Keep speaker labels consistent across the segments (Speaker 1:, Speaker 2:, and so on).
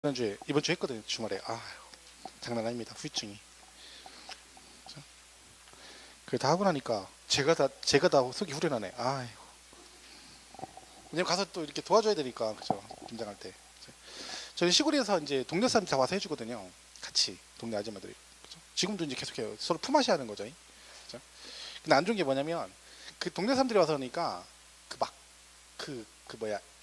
Speaker 1: 이번 주에 했거든요. 주말에. 장난 아닙니다. 후유증이. 그래 다 하고 나니까 제가 다 속이 후련하네. 왜냐면 가서 또 이렇게 도와줘야 되니까. 그죠? 김장할 때. 저희 시골에서 이제 동네 사람들이 다 와서 해주거든요. 같이 동네 아줌마들이. 그죠? 지금도 이제 계속해요. 서로 품앗이 하는 거죠. 그죠? 근데 안 좋은 게 뭐냐면 그 동네 사람들이 와서 그러니까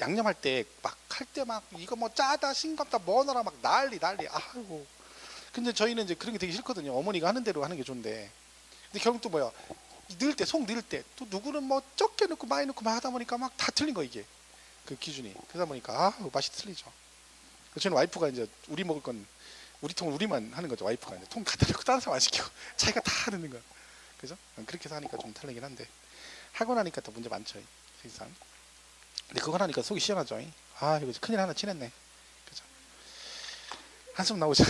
Speaker 1: 양념할 때 막 할 때 막 이거 뭐 짜다 싱겁다 뭐 넣어라 막 난리. 아이고. 근데 저희는 이제 그런 게 되게 싫거든요. 어머니가 하는 대로 하는 게 좋은데. 근데 결국 또 속 넣을 때 또 누구는 뭐 적게 넣고 많이 넣고 막 하다 보니까 막 다 틀린 거 이게. 그 기준이. 그러다 보니까 맛이 틀리죠. 저는 와이프가 이제 우리 먹을 건 우리 통을 우리만 하는 거죠. 와이프가 이제 통 갖다 놓고 다른 사람 안 시키고 자기가 다 넣는 거야. 그죠? 그렇게 해서 하니까 좀 탈리긴 한데 하고 나니까 또 문제 많죠. 세상. 근데 그거 하니까 속이 시원하죠. 이거 큰일 하나 치냈네. 그죠? 한숨 나오죠.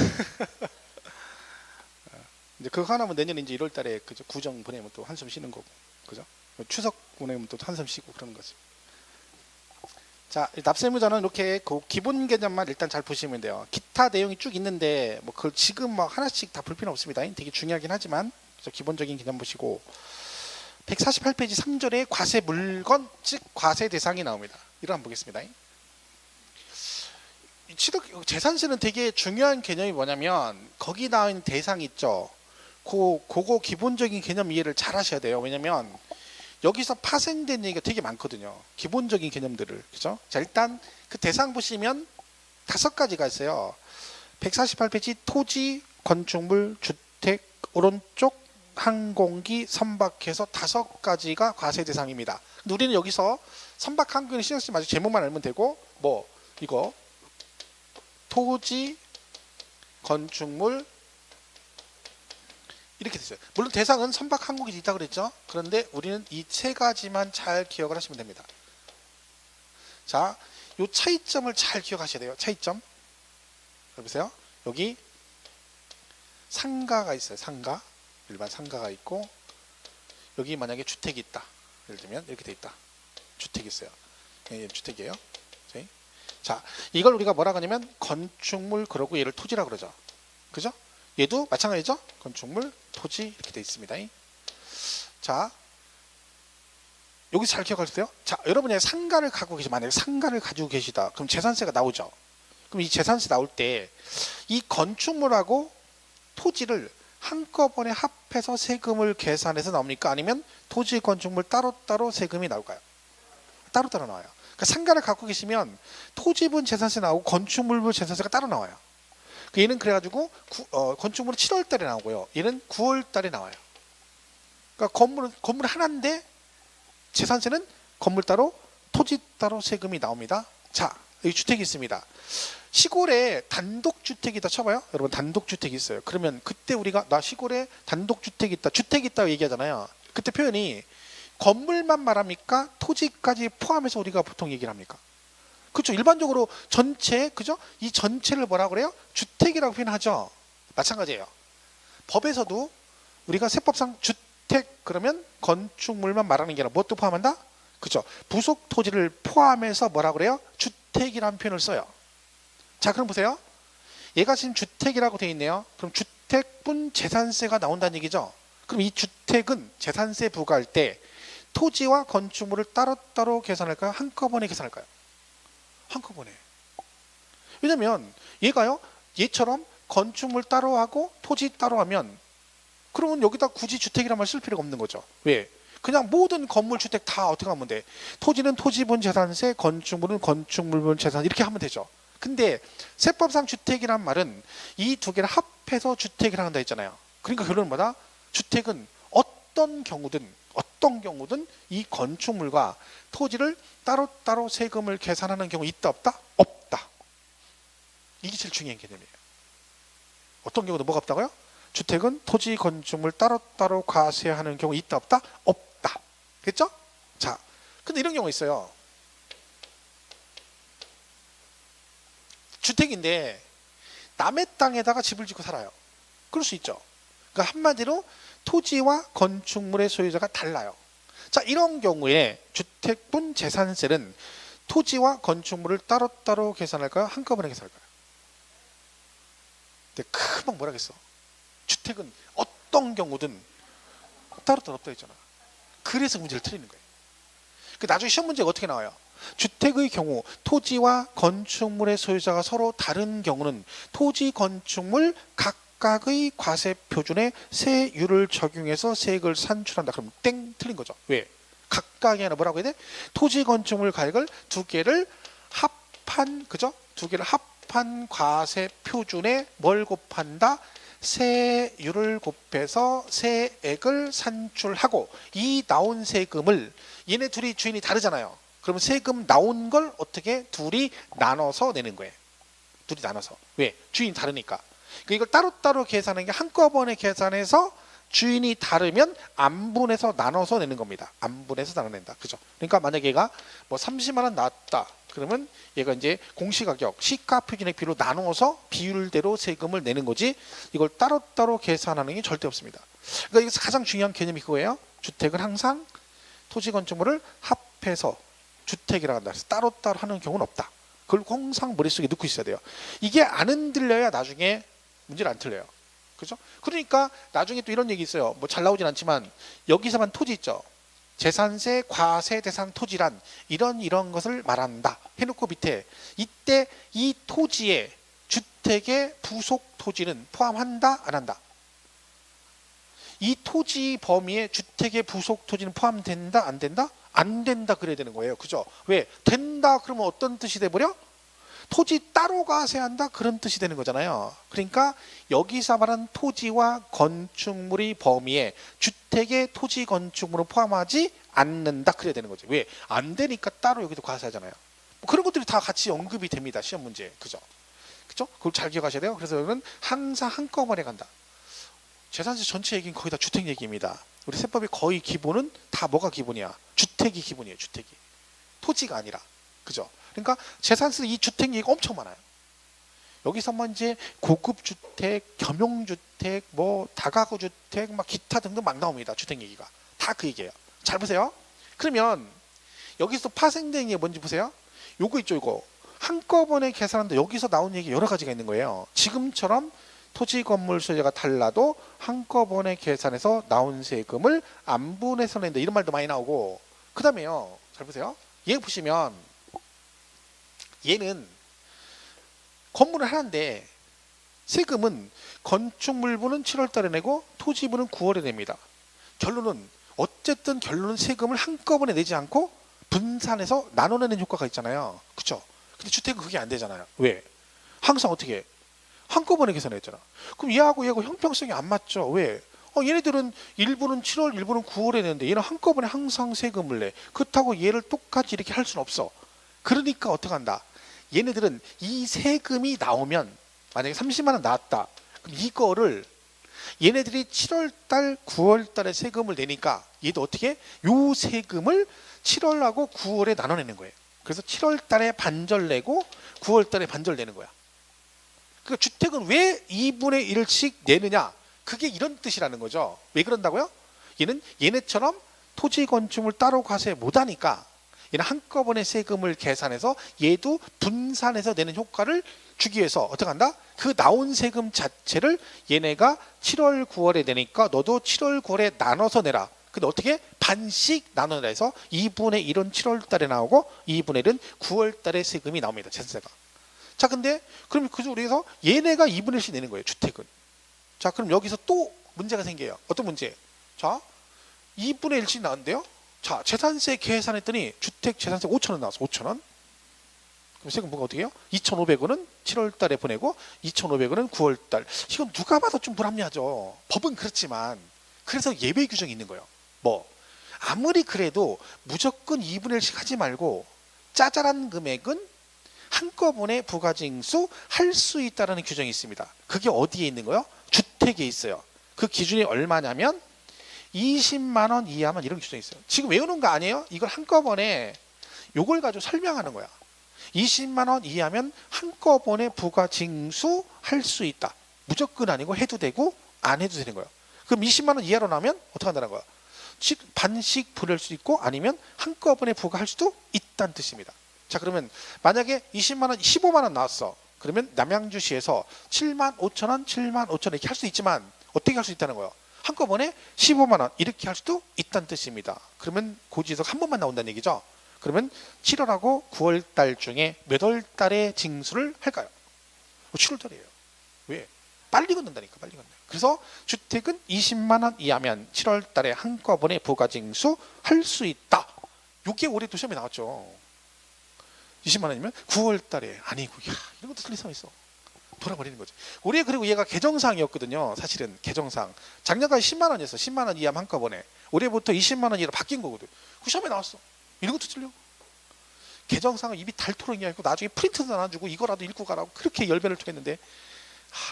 Speaker 1: 이제 그거 하나면 내년 이제 1월 달에 그죠? 구정 보내면 또 한숨 쉬는 거고. 그죠? 추석 보내면 또 한숨 쉬고 그러는 거지. 자, 납세무자는 이렇게 그 기본 개념만 일단 잘 보시면 돼요. 기타 내용이 쭉 있는데 뭐 그걸 지금 막 하나씩 다 볼 필요는 없습니다. 되게 중요하긴 하지만 기본적인 개념 보시고 148페이지 3절에 과세 물건 즉 과세 대상이 나옵니다. 이거 한번 보겠습니다. 재산세는 되게 중요한 개념이 뭐냐면 거기 나와 있는 대상 있죠. 그거 기본적인 개념 이해를 잘 하셔야 돼요. 왜냐면 여기서 파생된 얘기가 되게 많거든요. 기본적인 개념들을. 그죠? 자, 일단 그 대상 보시면 5가지가 있어요. 148페이지 토지, 건축물, 주택, 오른쪽 항공기, 선박해서 5가지가 과세 대상입니다. 근데 우리는 여기서 선박 항공기는 신경 쓰지 마시고 제목만 알면 되고 이거 토지, 건축물 이렇게 됐어요. 물론 대상은 선박 항공기 있다 그랬죠. 그런데 우리는 이 3가지만 잘 기억을 하시면 됩니다. 자, 요 차이점을 잘 기억하셔야 돼요. 차이점. 보세요. 여기 상가가 있어요. 상가. 일반 상가가 있고 여기 만약에 주택이 있다. 예를 들면 이렇게 돼 있다. 주택이 있어요. 주택이에요. 자, 이걸 우리가 뭐라고 하냐면 건축물 그러고 얘를 토지라고 그러죠. 그죠? 얘도 마찬가지죠. 건축물, 토지 이렇게 돼 있습니다. 자, 여기 잘 기억하세요. 자, 여러분이 상가를 갖고 만약에 상가를 가지고 계시다. 그럼 재산세가 나오죠. 그럼 이 재산세 나올 때 이 건축물하고 토지를 한꺼번에 합해서 세금을 계산해서 나옵니까? 아니면 토지, 건축물 따로따로 세금이 나올까요? 따로따로 나와요. 그러니까 상가를 갖고 계시면 토지분 재산세 나오고 건축물분 재산세가 따로 나와요. 얘는 그래가지고 건축물은 7월 달에 나오고요. 얘는 9월 달에 나와요. 그러니까 건물 하나인데 재산세는 건물 따로 토지 따로 세금이 나옵니다. 자, 여기 주택이 있습니다. 시골에 단독주택이 있다 쳐봐요. 여러분 단독주택이 있어요. 그러면 그때 우리가 나 시골에 단독주택이 있다, 주택이 있다고 얘기하잖아요. 그때 표현이 건물만 말합니까? 토지까지 포함해서 우리가 보통 얘기를 합니까? 그렇죠. 일반적으로 전체, 그죠? 이 전체를 뭐라고 그래요? 주택이라고 표현하죠. 마찬가지예요. 법에서도 우리가 세법상 주택 그러면 건축물만 말하는 게 아니라 무엇도 포함한다? 그죠? 부속 토지를 포함해서 뭐라고 그래요? 주택이라는 표현을 써요. 자, 그럼 보세요. 얘가 지금 주택이라고 되어 있네요. 그럼 주택분 재산세가 나온다는 얘기죠. 그럼 이 주택은 재산세 부과할 때 토지와 건축물을 따로따로 계산할까요? 한꺼번에 계산할까요? 한꺼번에. 왜냐면 얘처럼 건축물 따로 하고 토지 따로 하면 그러면 여기다 굳이 주택이란 말 쓸 필요가 없는 거죠. 왜? 그냥 모든 건물 주택 다 어떻게 하면 돼? 토지는 토지분 재산세, 건축물은 건축물분 재산세 이렇게 하면 되죠. 근데 세법상 주택이란 말은 이 2개를 합해서 주택이라고 한다 했잖아요. 그러니까 결론은 뭐다? 주택은 어떤 경우든 이 건축물과 토지를 따로따로 세금을 계산하는 경우 있다 없다? 없다. 이게 제일 중요한 개념이에요. 어떤 경우도 뭐가 없다고요? 주택은 토지, 건축물 따로따로 과세하는 경우 있다 없다? 없다. 됐죠? 자, 근데 이런 경우가 있어요. 주택인데 남의 땅에다가 집을 짓고 살아요. 그럴 수 있죠. 그러니까 한마디로 토지와 건축물의 소유자가 달라요. 자, 이런 경우에 주택분 재산세는 토지와 건축물을 따로따로 계산할까요? 한꺼번에 계산할까요? 근데 금방 뭐라겠어. 주택은 어떤 경우든 따로따로 없다 했잖아. 그래서 문제를 틀리는 거예요. 그 나중에 시험 문제가 어떻게 나와요? 주택의 경우 토지와 건축물의 소유자가 서로 다른 경우는 토지 건축물 각각의 과세 표준에 세율을 적용해서 세액을 산출한다. 그럼 땡 틀린 거죠. 왜? 각각이 아니라 뭐라고 해야 돼? 토지 건축물 가액을 두 개를 합한, 그죠? 두 개를 합한 과세 표준에 뭘 곱한다? 세율을 곱해서 세액을 산출하고, 이 나온 세금을, 얘네 둘이 주인이 다르잖아요. 그러면 세금 나온 걸 어떻게 둘이 나눠서 내는 거예요. 둘이 나눠서. 왜? 주인이 다르니까. 이걸 따로따로 계산하는 게 한꺼번에 계산해서 주인이 다르면 안분해서 나눠서 내는 겁니다. 안분해서 나눠낸다. 그죠? 그러니까 만약에 얘가 뭐 30만 원 나왔다. 그러면 얘가 이제 공시가격, 시가 표준의 비로 나누어서 비율대로 세금을 내는 거지, 이걸 따로따로 계산하는 게 절대 없습니다. 그러니까 여기서 가장 중요한 개념이 그거예요. 주택은 항상 토지 건축물을 합해서 주택이라고 한다. 그래서 따로따로 하는 경우는 없다. 그걸 항상 머릿속에 넣고 있어야 돼요. 이게 안 흔들려야 나중에 문제를 안 틀려요. 그죠? 그러니까 나중에 또 이런 얘기 있어요. 뭐 잘 나오진 않지만 여기서만 토지 있죠. 재산세 과세 대상 토지란 이런 것을 말한다 해놓고 밑에 이때 이 토지에 주택의 부속 토지는 포함한다 안 한다? 이 토지 범위에 주택의 부속 토지는 포함된다 안 된다? 안 된다 그래야 되는 거예요. 그죠? 왜? 된다 그러면 어떤 뜻이 돼버려? 토지 따로 과세한다 그런 뜻이 되는 거잖아요. 그러니까 여기서 말하는 토지와 건축물의 범위에 주택의 토지 건축물을 포함하지 않는다 그래야 되는 거죠. 왜? 안 되니까 따로 여기도 과세하잖아요. 뭐 그런 것들이 다 같이 언급이 됩니다. 시험 문제. 그죠? 그죠? 그걸 잘 기억하셔야 돼요. 그래서 여기는 항상 한꺼번에 간다. 재산세 전체 얘기는 거의 다 주택 얘기입니다. 우리 세법의 거의 기본은 다 뭐가 기본이야? 주택이 기본이에요. 주택이. 토지가 아니라. 그죠? 그러니까 재산세 이 주택 얘기가 엄청 많아요. 여기서만 이제 고급 주택, 겸용주택, 뭐 다가구 주택, 막 기타 등등 막 나옵니다. 주택 얘기가 다 그 얘기예요. 잘 보세요. 그러면 여기서 파생된 게 뭔지 보세요. 요거 있죠, 이거 한꺼번에 계산하는데 여기서 나온 얘기 여러 가지가 있는 거예요. 지금처럼 토지 건물 소유자가 달라도 한꺼번에 계산해서 나온 세금을 안분해서 낸다 이런 말도 많이 나오고, 그 다음에요. 잘 보세요. 얘 보시면 얘는 건물을 하는데 세금은 건축물부는 7월 달에 내고 토지부는 9월에 냅니다. 결론은 어쨌든 결론은 세금을 한꺼번에 내지 않고 분산해서 나눠내는 효과가 있잖아요. 그렇죠? 근데 주택은 그게 안 되잖아요. 왜? 항상 어떻게 해? 한꺼번에 계산했잖아. 그럼 얘하고 형평성이 안 맞죠. 왜? 얘네들은 일부는 7월, 일부는 9월에 내는데 얘는 한꺼번에 항상 세금을 내. 그렇다고 얘를 똑같이 이렇게 할 수는 없어. 그러니까 어떻게 한다? 얘네들은 이 세금이 나오면 만약에 30만 원 나왔다. 그럼 이거를 얘네들이 7월 달, 9월 달에 세금을 내니까 얘도 어떻게 해? 요 세금을 7월하고 9월에 나눠내는 거예요. 그래서 7월 달에 반절 내고 9월 달에 반절 내는 거야. 그러니까 주택은 왜 2분의 1씩 내느냐? 그게 이런 뜻이라는 거죠. 왜 그런다고요? 얘는 얘네처럼 토지 건축물 따로 과세 못하니까 얘는 한꺼번에 세금을 계산해서 얘도 분산해서 내는 효과를 주기 위해서 어떻게 한다? 그 나온 세금 자체를 얘네가 7월 9월에 내니까 너도 7월 9월에 나눠서 내라. 근데 어떻게? 반씩 나눠내라 해서 2분의 1은 7월 달에 나오고 2분의 1은 9월 달에 세금이 나옵니다. 재산세가. 자, 근데 그럼 그래서 우리에서 얘네가 2분의 1씩 내는 거예요. 주택은. 자, 그럼 여기서 또 문제가 생겨요. 어떤 문제? 자, 2분의 1씩 나왔는데요. 자, 재산세 계산했더니 주택 재산세 5,000원 나왔어. 5,000원. 그럼 세금 뭐가 어떻게 해요? 2,500원은 7월 달에 보내고 2,500원은 9월 달. 이건 누가 봐도 좀 불합리하죠. 법은 그렇지만 그래서 예외 규정이 있는 거예요. 뭐 아무리 그래도 무조건 2분의 1씩 하지 말고 짜잘한 금액은 한꺼번에 부가징수 할 수 있다는 규정이 있습니다. 그게 어디에 있는 거예요? 주택에 있어요. 그 기준이 얼마냐면 20만 원 이하만 이런 규정이 있어요. 지금 외우는 거 아니에요? 이걸 한꺼번에 요걸 가지고 설명하는 거야. 20만 원 이하면 한꺼번에 부가징수 할 수 있다. 무조건 아니고 해도 되고 안 해도 되는 거예요. 그럼 20만 원 이하로 나오면 어떻게 한다는 거야? 반씩 부릴 수 있고 아니면 한꺼번에 부과할 수도 있다는 뜻입니다. 자, 그러면 만약에 20만 원, 15만 원 나왔어. 그러면 남양주시에서 7만 5천 원, 7만 5천 원 이렇게 할 수 있지만 어떻게 할 수 있다는 거예요? 한꺼번에 15만 원 이렇게 할 수도 있다는 뜻입니다. 그러면 고지서가 한 번만 나온다는 얘기죠. 그러면 7월하고 9월 달 중에 몇 월 달에 징수를 할까요? 7월 달이에요. 왜? 빨리 걷는다니까, 빨리 걷는. 그래서 주택은 20만 원 이하면 7월 달에 한꺼번에 부가징수 할 수 있다. 이게 올해도 시험에 나왔죠. 20만 원이면 9월 달에 아니고, 야, 이런 것도 틀린 사람 있어. 돌아버리는 거지. 올해 그리고 얘가 개정사항이었거든요. 사실은 개정사항. 작년까지 10만 원이었어. 10만 원 이하면 한꺼번에. 올해부터 20만 원 이하로 바뀐 거거든. 그 시험에 나왔어. 이런 것도 틀려. 개정사항을 입이 닳도록 이야기하고 나중에 프린트도 나눠주고 이거라도 읽고 가라고 그렇게 열변을 토했는데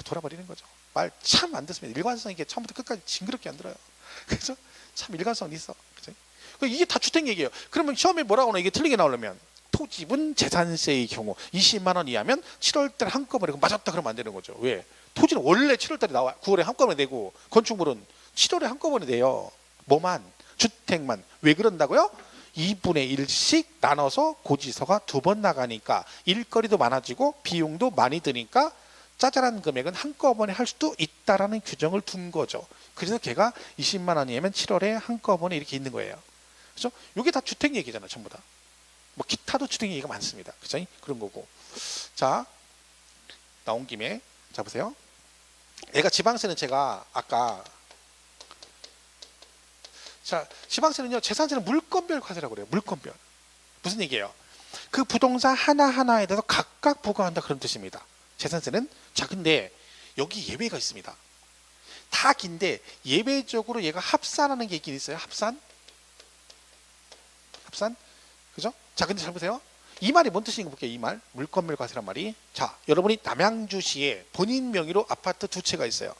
Speaker 1: 돌아버리는 거죠. 말 참 안 듣습니다. 일관성 있게 처음부터 끝까지 징그럽게 안 들어요. 그래서 참 일관성이 있어. 그죠? 이게 다 주택 얘기예요. 그러면 시험에 뭐라고 하나 이게 틀리게 나오려면 토지분 재산세의 경우 20만 원 이하면 7월 달에 한꺼번에 맞았다 그러면 안 되는 거죠. 왜? 토지는 원래 7월 달에 나와 9월에 한꺼번에 내고 건축물은 7월에 한꺼번에 내요. 뭐만? 주택만. 왜 그런다고요? 2분의 1씩 나눠서 고지서가 2번 나가니까 일거리도 많아지고 비용도 많이 드니까 짜잘한 금액은 한꺼번에 할 수도 있다라는 규정을 둔 거죠. 그래서 걔가 20만 원이면 7월에 한꺼번에 이렇게 있는 거예요. 그렇죠? 이게 다 주택 얘기잖아요. 전부 다. 뭐 기타도 주택 얘기가 많습니다. 그렇죠? 그런 거고. 자, 나온 김에 자 보세요. 얘가 지방세는 제가 아까 자, 지방세는요, 재산세는 물건별 과세라고 그래요. 물건별. 무슨 얘기예요? 그 부동산 하나하나에 대해서 각각 부과한다 그런 뜻입니다. 재산세는. 자, 근데 여기 예외가 있습니다. 다 긴데 예외적으로 얘가 합산하는 게 있긴 있어요. 합산. 그죠? 자, 근데 잘 보세요. 이 말이 뭔 뜻인가 볼게요. 이 말. 물건별 과세란 말이. 자, 여러분이 남양주시에 본인 명의로 아파트 2채가 있어요.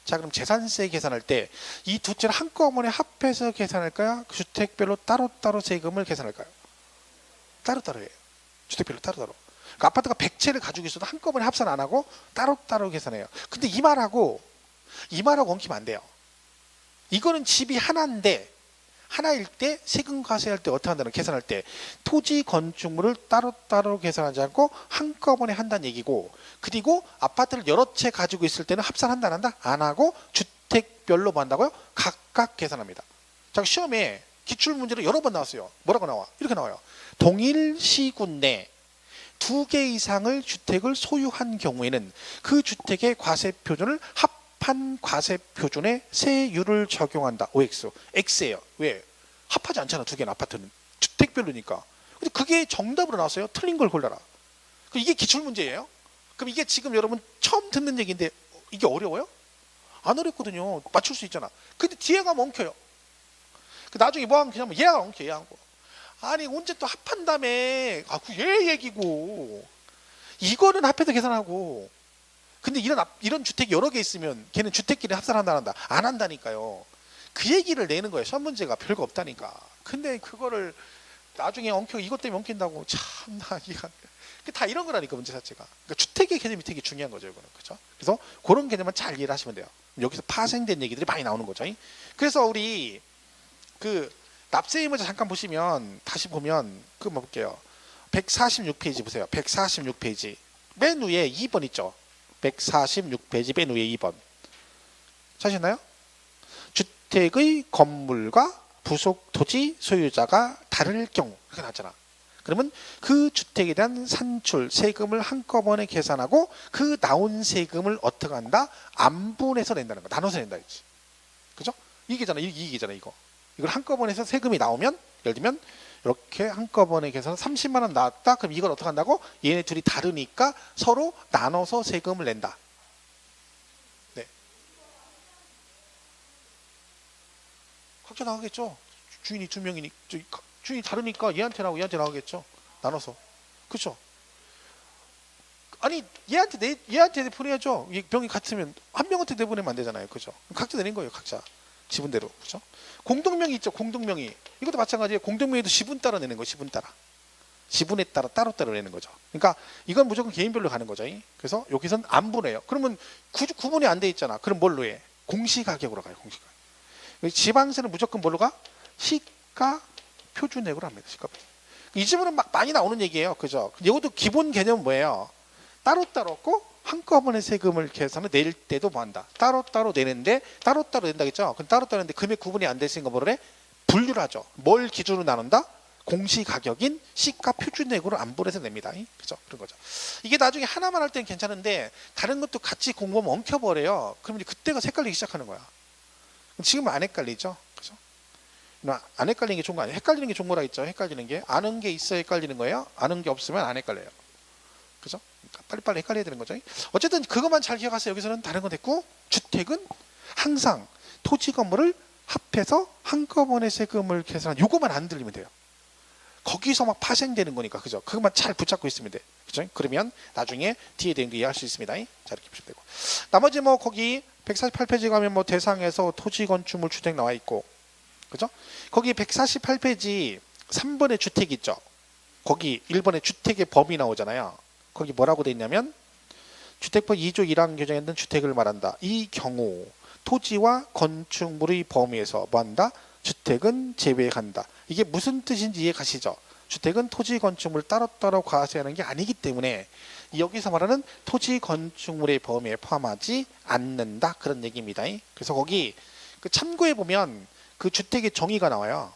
Speaker 1: 자, 그럼 재산세 계산할 때 이 2채를 한꺼번에 합해서 계산할까요? 주택별로 따로따로 세금을 계산할까요? 따로따로 해요. 주택별로 따로따로. 그러니까 아파트가 100채를 가지고 있어도 한꺼번에 합산 안 하고 따로따로 계산해요. 근데 이 말하고 엉키면 안 돼요. 이거는 집이 하나일 때 세금 과세할 때 어떻게 한다는 계산할 때 토지 건축물을 따로따로 계산하지 않고 한꺼번에 한다는 얘기고, 그리고 아파트를 여러 채 가지고 있을 때는 합산한다 안 한다? 안 하고 주택별로 뭐 한다고요? 각각 계산합니다. 자, 시험에 기출문제로 여러 번 나왔어요. 뭐라고 나와? 이렇게 나와요. 동일 시군 내 2개 이상을 주택을 소유한 경우에는 그 주택의 과세 표준을 합한 과세 표준의 세율을 적용한다. OX. X예요. 왜? 합하지 않잖아. 2개는 아파트는. 주택별로니까. 근데 그게 정답으로 나왔어요. 틀린 걸 골라라. 이게 기출문제예요. 그럼 이게 지금 여러분 처음 듣는 얘기인데 이게 어려워요? 안 어렵거든요. 맞출 수 있잖아. 근데 뒤에가 엉켜요. 나중에 뭐 하면 그냥 얘가 엉켜. 얘하고. 아니 언제 또 합한 다음에 얘 얘기고 이거는 합해서 계산하고. 근데 이런 주택이 여러 개 있으면 걔는 주택끼리 합산한다 안 한다? 안 한다니까요. 그 얘기를 내는 거예요. 시험 문제가 별거 없다니까. 근데 그거를 나중에 이것 때문에 엉킨다고 참나 이거 다 이런 거라니까 문제 자체가. 그러니까 주택의 개념이 되게 중요한 거죠, 이거는. 그렇죠? 그래서 그런 개념만 잘 이해를 하시면 돼요. 여기서 파생된 얘기들이 많이 나오는 거죠. 그래서 우리 그 납세 의무자 잠깐 보시면 다시 보면 그 뭐 볼게요. 146페이지 보세요. 146페이지 맨 위에 2번 있죠. 146페이지 맨 위에 2번 찾으셨나요? 주택의 건물과 부속 토지 소유자가 다를 경우 그렇게 나왔잖아. 그러면 그 주택에 대한 산출 세금을 한꺼번에 계산하고 그 나온 세금을 어떻게 한다? 안분해서 낸다는 거. 나눠서 낸다 했지. 그죠? 이게잖아. 이게잖아. 이걸 한꺼번에 해서 세금이 나오면 예를 들면 이렇게 한꺼번에 계산해서 30만 원 나왔다. 그럼 이걸 어떻게 한다고? 얘네 둘이 다르니까 서로 나눠서 세금을 낸다. 네. 각자 나가겠죠. 주인이 2명이니 주인이 다르니까 얘한테 나오고 얘한테 나오겠죠. 나눠서. 그렇죠? 아니 얘한테 보내야죠. 병이 같으면 한 명한테 내보내면 안 되잖아요. 그죠? 각자 내는 거예요. 각자. 지분대로. 그죠? 공동명의 있죠. 공동명의. 이것도 마찬가지예요. 공동명의도 지분 따라 내는 거예요. 지분 따라. 지분에 따라 따로 내는 거죠. 그러니까 이건 무조건 개인별로 가는 거죠. 그래서 여기선 안 분해요. 그러면 구분이 안 돼 있잖아. 그럼 뭘로 해? 공시가격으로 가요. 공시가격. 지방세는 무조건 뭘로 가? 시가 표준액으로 합니다. 시가 표준. 이 집은 막 많이 나오는 얘기예요. 그죠? 이것도 기본 개념은 뭐예요? 따로따로 없고 한꺼번에 세금을 계산을 낼 때도 뭐 한다. 따로따로 내는데 따로따로 낸다겠죠. 그럼 따로따로 내는데 금액 구분이 안 됐으니까 뭐를 해? 분류를 하죠. 뭘 기준으로 나눈다? 공시가격인 시가 표준액으로 안보를 해서 냅니다. 그죠? 그런 거죠. 이게 나중에 하나만 할 때는 괜찮은데 다른 것도 같이 공부하면 엉켜버려요. 그럼 이제 그때가 헷갈리기 시작하는 거야. 지금은 안 헷갈리죠. 그죠? 안 헷갈리는 게 좋은 거 아니에요? 헷갈리는 게 좋은 거라 했죠. 헷갈리는 게 아는 게 있어야 헷갈리는 거예요. 아는 게 없으면 안 헷갈려요. 그죠? 그러니까 빨리빨리 헷갈려야 되는 거죠. 어쨌든 그것만 잘 기억하세요. 여기서는 다른 건 됐고, 주택은 항상 토지 건물을 합해서 한꺼번에 세금을 계산한 요거만 안 들리면 돼요. 거기서 막 파생되는 거니까. 그죠? 그것만 잘 붙잡고 있으면 돼. 그죠? 그러면 나중에 뒤에 대한 거 이해할 수 있습니다. 자, 이렇게 보시면 되고. 나머지 뭐 거기 148페이지 가면 뭐 대상에서 토지 건축물 주택 나와 있고. 그죠? 거기 148페이지 3번의 주택 있죠? 거기 1번의 주택의 범위 나오잖아요. 거기 뭐라고 돼 있냐면 주택법 2조 1항 규정에 있는 주택을 말한다. 이 경우 토지와 건축물의 범위에서 뭐한다? 주택은 제외한다. 이게 무슨 뜻인지 이해 가시죠? 주택은 토지 건축물 따로따로 과세하는 게 아니기 때문에 여기서 말하는 토지 건축물의 범위에 포함하지 않는다. 그런 얘기입니다. 그래서 거기 참고해 보면 그 주택의 정의가 나와요.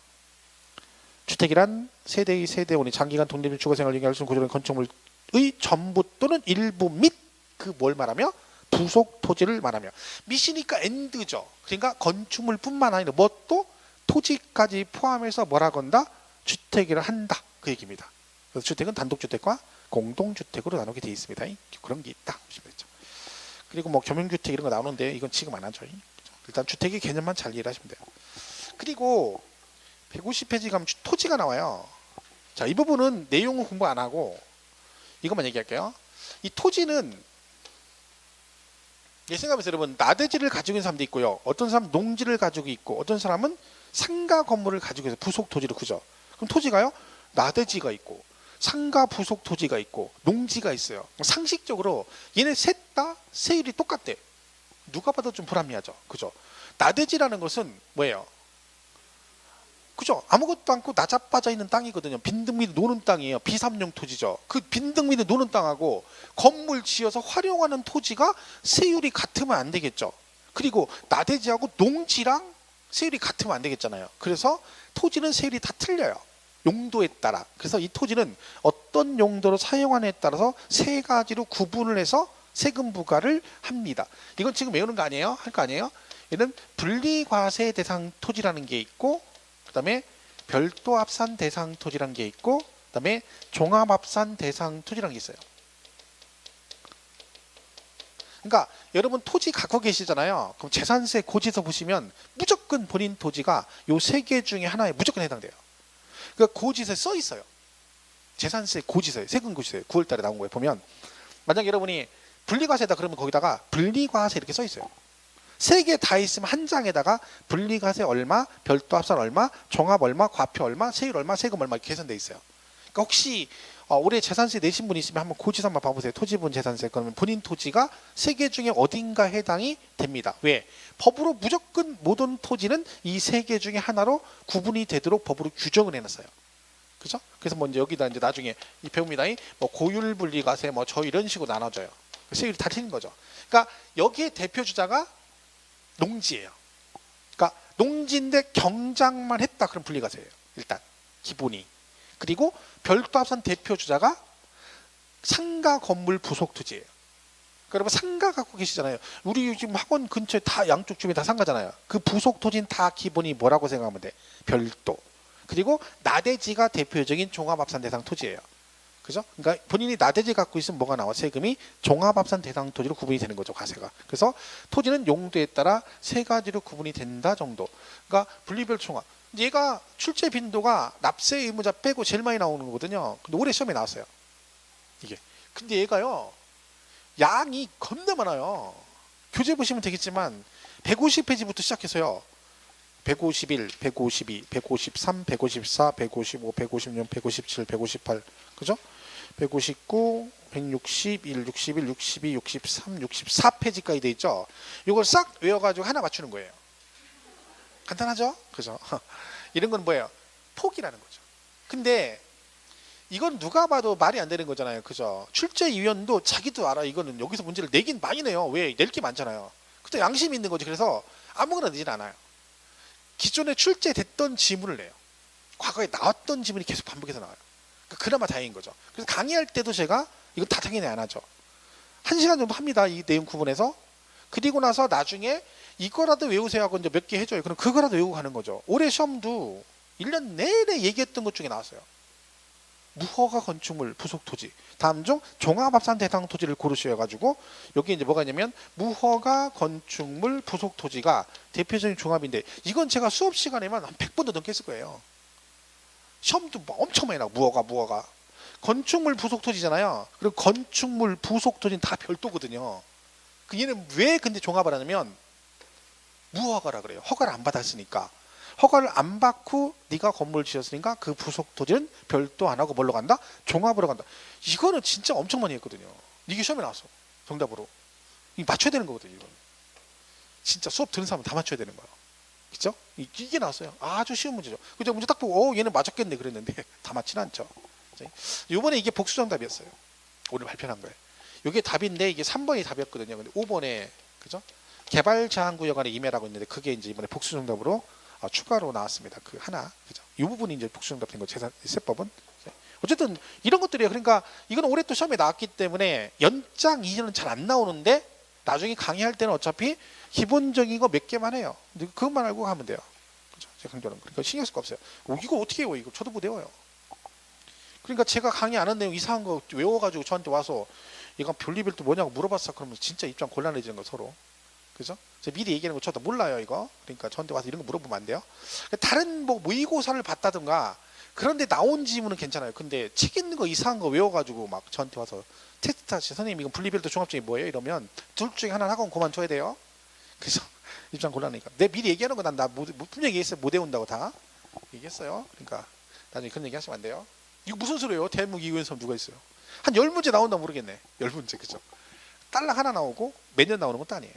Speaker 1: 주택이란 세대의 세대원이 장기간 독립 주거생활을 영위할 수 있는 구조된 건축물의 전부 또는 일부 및 그 뭘 말하며 부속 토지를 말하며 미시니까 엔드죠. 그러니까 건축물뿐만 아니라 뭣도 토지까지 포함해서 뭐라 건다? 주택이라 한다. 그 얘기입니다. 그래서 주택은 단독주택과 공동주택으로 나누게 되어 있습니다. 그런 게 있다. 그리고 뭐 겸용주택 이런 거 나오는데 이건 지금 안 하죠. 일단 주택의 개념만 잘 이해하시면 돼요. 그리고 150페이지 가면 토지가 나와요. 자, 이 부분은 내용은 공부 안 하고 이것만 얘기할게요. 이 토지는 내 생각에서 여러분 나대지를 가지고 있는 사람도 있고요. 어떤 사람은 농지를 가지고 있고 어떤 사람은 상가 건물을 가지고 있어요. 부속 토지를. 그죠? 그럼 토지가요. 나대지가 있고 상가 부속 토지가 있고 농지가 있어요. 상식적으로 얘네 셋 다 세율이 똑같대. 누가 봐도 좀 불합리하죠. 그죠? 나대지라는 것은 뭐예요? 그죠? 아무것도 않고 나자빠져 있는 땅이거든요. 빈등 밑에 노는 땅이에요. 비삼용 토지죠. 그 빈등 밑에 노는 땅하고 건물 지어서 활용하는 토지가 세율이 같으면 안 되겠죠. 그리고 나대지하고 농지랑 세율이 같으면 안 되겠잖아요. 그래서 토지는 세율이 다 틀려요. 용도에 따라. 그래서 이 토지는 어떤 용도로 사용하느냐에 따라서 세 가지로 구분을 해서 세금 부과를 합니다. 이건 지금 외우는 거 아니에요? 할 거 아니에요? 얘는 분리과세 대상 토지라는 게 있고 그 다음에 별도 합산 대상 토지라는 게 있고 그 다음에 종합 합산 대상 토지라는 게 있어요. 그러니까 여러분 토지 갖고 계시잖아요. 그럼 재산세 고지서 보시면 무조건 본인 토지가 요 세 개 중에 하나에 무조건 해당돼요. 그러니까 고지서에 써 있어요. 재산세 고지서에 세금 고지서에 9월 달에 나온 거에 보면 만약 여러분이 분리과세다 그러면 거기다가 분리과세 이렇게 써 있어요. 세 개 다 있으면 한 장에다가 분리과세 얼마, 별도 합산 얼마, 종합 얼마, 과표 얼마, 세율 얼마, 세금 얼마 계산돼 있어요. 그러니까 혹시 올해 재산세 내신 분 있으면 한번 고지서 한번 봐보세요. 토지분 재산세. 그러면 본인 토지가 세 개 중에 어딘가 해당이 됩니다. 왜? 법으로 무조건 모든 토지는 이 세 개 중에 하나로 구분이 되도록 법으로 규정을 해놨어요. 그죠? 그래서 뭐 이제 여기다 이제 나중에 이 배웁니다. 뭐 고율 분리과세 뭐 저 이런 식으로 나눠져요. 세율이 다 틀린 거죠. 그러니까 여기에 대표 주자가 농지예요. 그러니까 농지인데 경작만 했다 그럼 분리과세예요. 일단 기본이. 그리고 별도 합산 대표 주자가 상가 건물 부속 토지예요. 그러니까 여러분 상가 갖고 계시잖아요. 우리 지금 학원 근처에 다 양쪽 주변에 다 상가잖아요. 그 부속 토지는 다 기본이 뭐라고 생각하면 돼? 별도. 그리고 나대지가 대표적인 종합합산 대상 토지예요. 그죠? 그러니까 본인이 나대지 갖고 있으면 뭐가 나와? 세금이 종합합산 대상 토지로 구분이 되는 거죠, 과세가. 그래서 토지는 용도에 따라 세 가지로 구분이 된다 정도. 그러니까 분리별 총합. 얘가 출제 빈도가 납세 의무자 빼고 제일 많이 나오는 거거든요. 근데 올해 시험에 나왔어요. 이게. 근데 얘가요. 양이 겁나 많아요. 교재 보시면 되겠지만 150페이지부터 시작해서요. 151, 152, 153, 154, 155, 156, 157, 158, 그죠? 159, 161, 61, 62, 63, 64페이지까지 돼 있죠? 이걸 싹 외워가지고 하나 맞추는 거예요. 간단하죠? 그죠? 이런 건 뭐예요? 폭이라는 거죠. 근데 이건 누가 봐도 말이 안 되는 거잖아요. 그죠? 출제위원도 자기도 알아. 이거는 여기서 문제를 내긴 많이 내요. 왜? 낼 게 많잖아요. 근데 양심이 있는 거지. 그래서 아무거나 내진 않아요. 기존에 출제됐던 지문을 내요. 과거에 나왔던 지문이 계속 반복해서 나와요. 그러니까 그나마 다행인 거죠. 그래서 강의할 때도 제가 이건 다 당연히 안 하죠. 1시간 정도 합니다. 이 내용 구분해서. 그리고 나서 나중에 이거라도 외우세요 하고 이제 몇 개 해줘요. 그럼 그거라도 외우고 가는 거죠. 올해 시험도 1년 내내 얘기했던 것 중에 나왔어요. 무허가 건축물 부속 토지. 다음 중 종합합산 해당 토지를 고르셔 가지고 여기 이제 뭐가 있냐면 무허가 건축물 부속 토지가 대표적인 종합인데 이건 제가 수업 시간에만 한 100번도 넘게 했을 거예요. 시험도 뭐 엄청 많이 나고 무허가 건축물 부속 토지잖아요. 그리고 건축물 부속 토지는 다 별도거든요. 얘는 왜 근데 종합을 하냐면 무허가라 그래요. 허가를 안 받았으니까. 허가를 안 받고 네가 건물을 지었으니까 그 부속 토지는 별도 안 하고 뭘로 간다? 종합으로 간다. 이거는 진짜 엄청 많이 했거든요. 이게 시험에 나왔어. 정답으로. 이거 맞춰야 되는 거거든요. 이거는. 진짜 수업 듣는 사람은 다 맞춰야 되는 거예요. 그죠? 이게 나왔어요. 아주 쉬운 문제죠. 그죠? 문제 딱 보고 얘는 맞았겠네 그랬는데 다 맞지는 않죠. 이번에 이게 복수 정답이었어요. 오늘 발표한 거예요. 이게 답인데 이게 3번이 답이었거든요. 근데 5번에 그죠? 개발 제한 구역 안에 임해라고 있는데 그게 이제 이번에 복수 정답으로 추가로 나왔습니다. 그 하나, 그죠? 이 부분이 이제 복수정답 된 거, 세법은. 어쨌든 이런 것들이에요. 그러니까 이건 올해 또 시험에 나왔기 때문에 연장 2년은 잘 안 나오는데 나중에 강의할 때는 어차피 기본적인 거 몇 개만 해요. 근데 그것만 알고 가면 돼요. 그죠? 제가 강조하는 거. 그러니까 신경 쓸 거 없어요. 이거 어떻게 외워? 이거 저도 못 외워요. 그러니까 제가 강의 안 한 내용 이상한 거 외워가지고 저한테 와서 이건 별리별도 뭐냐고 물어봤어. 그러면 진짜 입장 곤란해지는 거 서로. 그죠? 미리 얘기하는 거 저도 몰라요 이거. 그러니까 저한테 와서 이런 거 물어보면 안 돼요. 다른 뭐 모의고사를 봤다든가 그런데 나온 지문은 괜찮아요. 근데 책 있는 거 이상한 거 외워가지고 막 저한테 와서 테스트 하시 선생님 이건 분리별도 종합적이 뭐예요? 이러면 둘 중에 하나는 학원 그만둬야 돼요. 그래서 입장 곤란하니까 내 미리 얘기하는 거 난 나 분명히 얘기했어요. 못 외운다고 다 얘기했어요. 그러니까 나중에 그런 얘기 하시면 안 돼요. 이거 무슨 소리예요? 대한민국 이후에서 누가 있어요? 한 10문제 나온다 모르겠네. 10문제 그죠? 딸랑 하나 나오고 매년 나오는 것도 아니에요.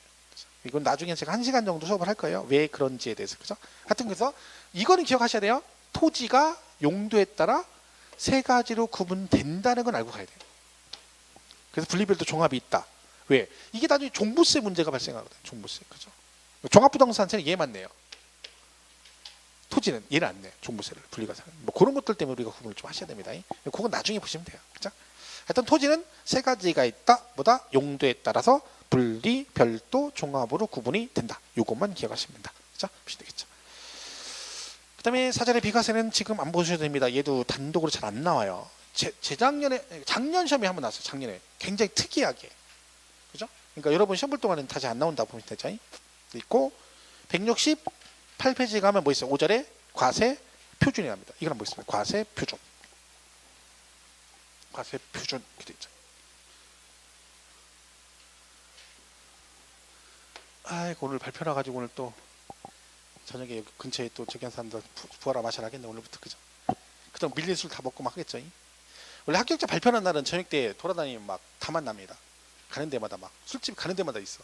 Speaker 1: 이건 나중에 제가 1시간 정도 수업을 할 거예요. 왜 그런지에 대해서. 그죠? 하여튼 그래서 이거는 기억하셔야 돼요. 토지가 용도에 따라 세 가지로 구분된다는 건 알고 가야 돼요. 그래서 분리별도 종합이 있다. 왜? 이게 나중에 종부세 문제가 발생하거든요. 종부세. 그죠? 종합부동산세는 얘만 내요. 토지는 얘는 안 내요. 종부세를 분리가 사는. 뭐 그런 것들 때문에 우리가 구분을 좀 하셔야 됩니다. 그건 나중에 보시면 돼요. 그죠? 하여튼 토지는 세 가지가 있다. 뭐다? 용도에 따라서 분리, 별도, 종합으로 구분이 된다. 이것만 기억하시면 된다. 자, 보시면 되겠죠. 그 다음에 사전의 비과세는 지금 안 보셔도 됩니다. 얘도 단독으로 잘 안 나와요. 작년 시험에 한번 나왔어요. 작년에. 굉장히 특이하게. 그죠? 그러니까 여러분 시험 볼 동안은 다시 안 나온다 보면 되죠. 있고, 168페이지 가면 뭐 있어요? 5절에 과세 표준이 납니다. 이건 뭐 있습니까? 과세 표준. 과세 표준. 이렇게 돼 있죠. 아이고 오늘 발표나 가지고 오늘 또 저녁에 여기 근처에 또 저기 한 사람들 부하라 마셔라 하겠네 오늘부터. 그죠? 그다음 밀린 술 다 먹고 막 하겠죠. 원래 합격자 발표하는 날은 저녁 때 돌아다니면 막 다 만납니다. 가는 데마다 막 술집 가는 데마다 있어.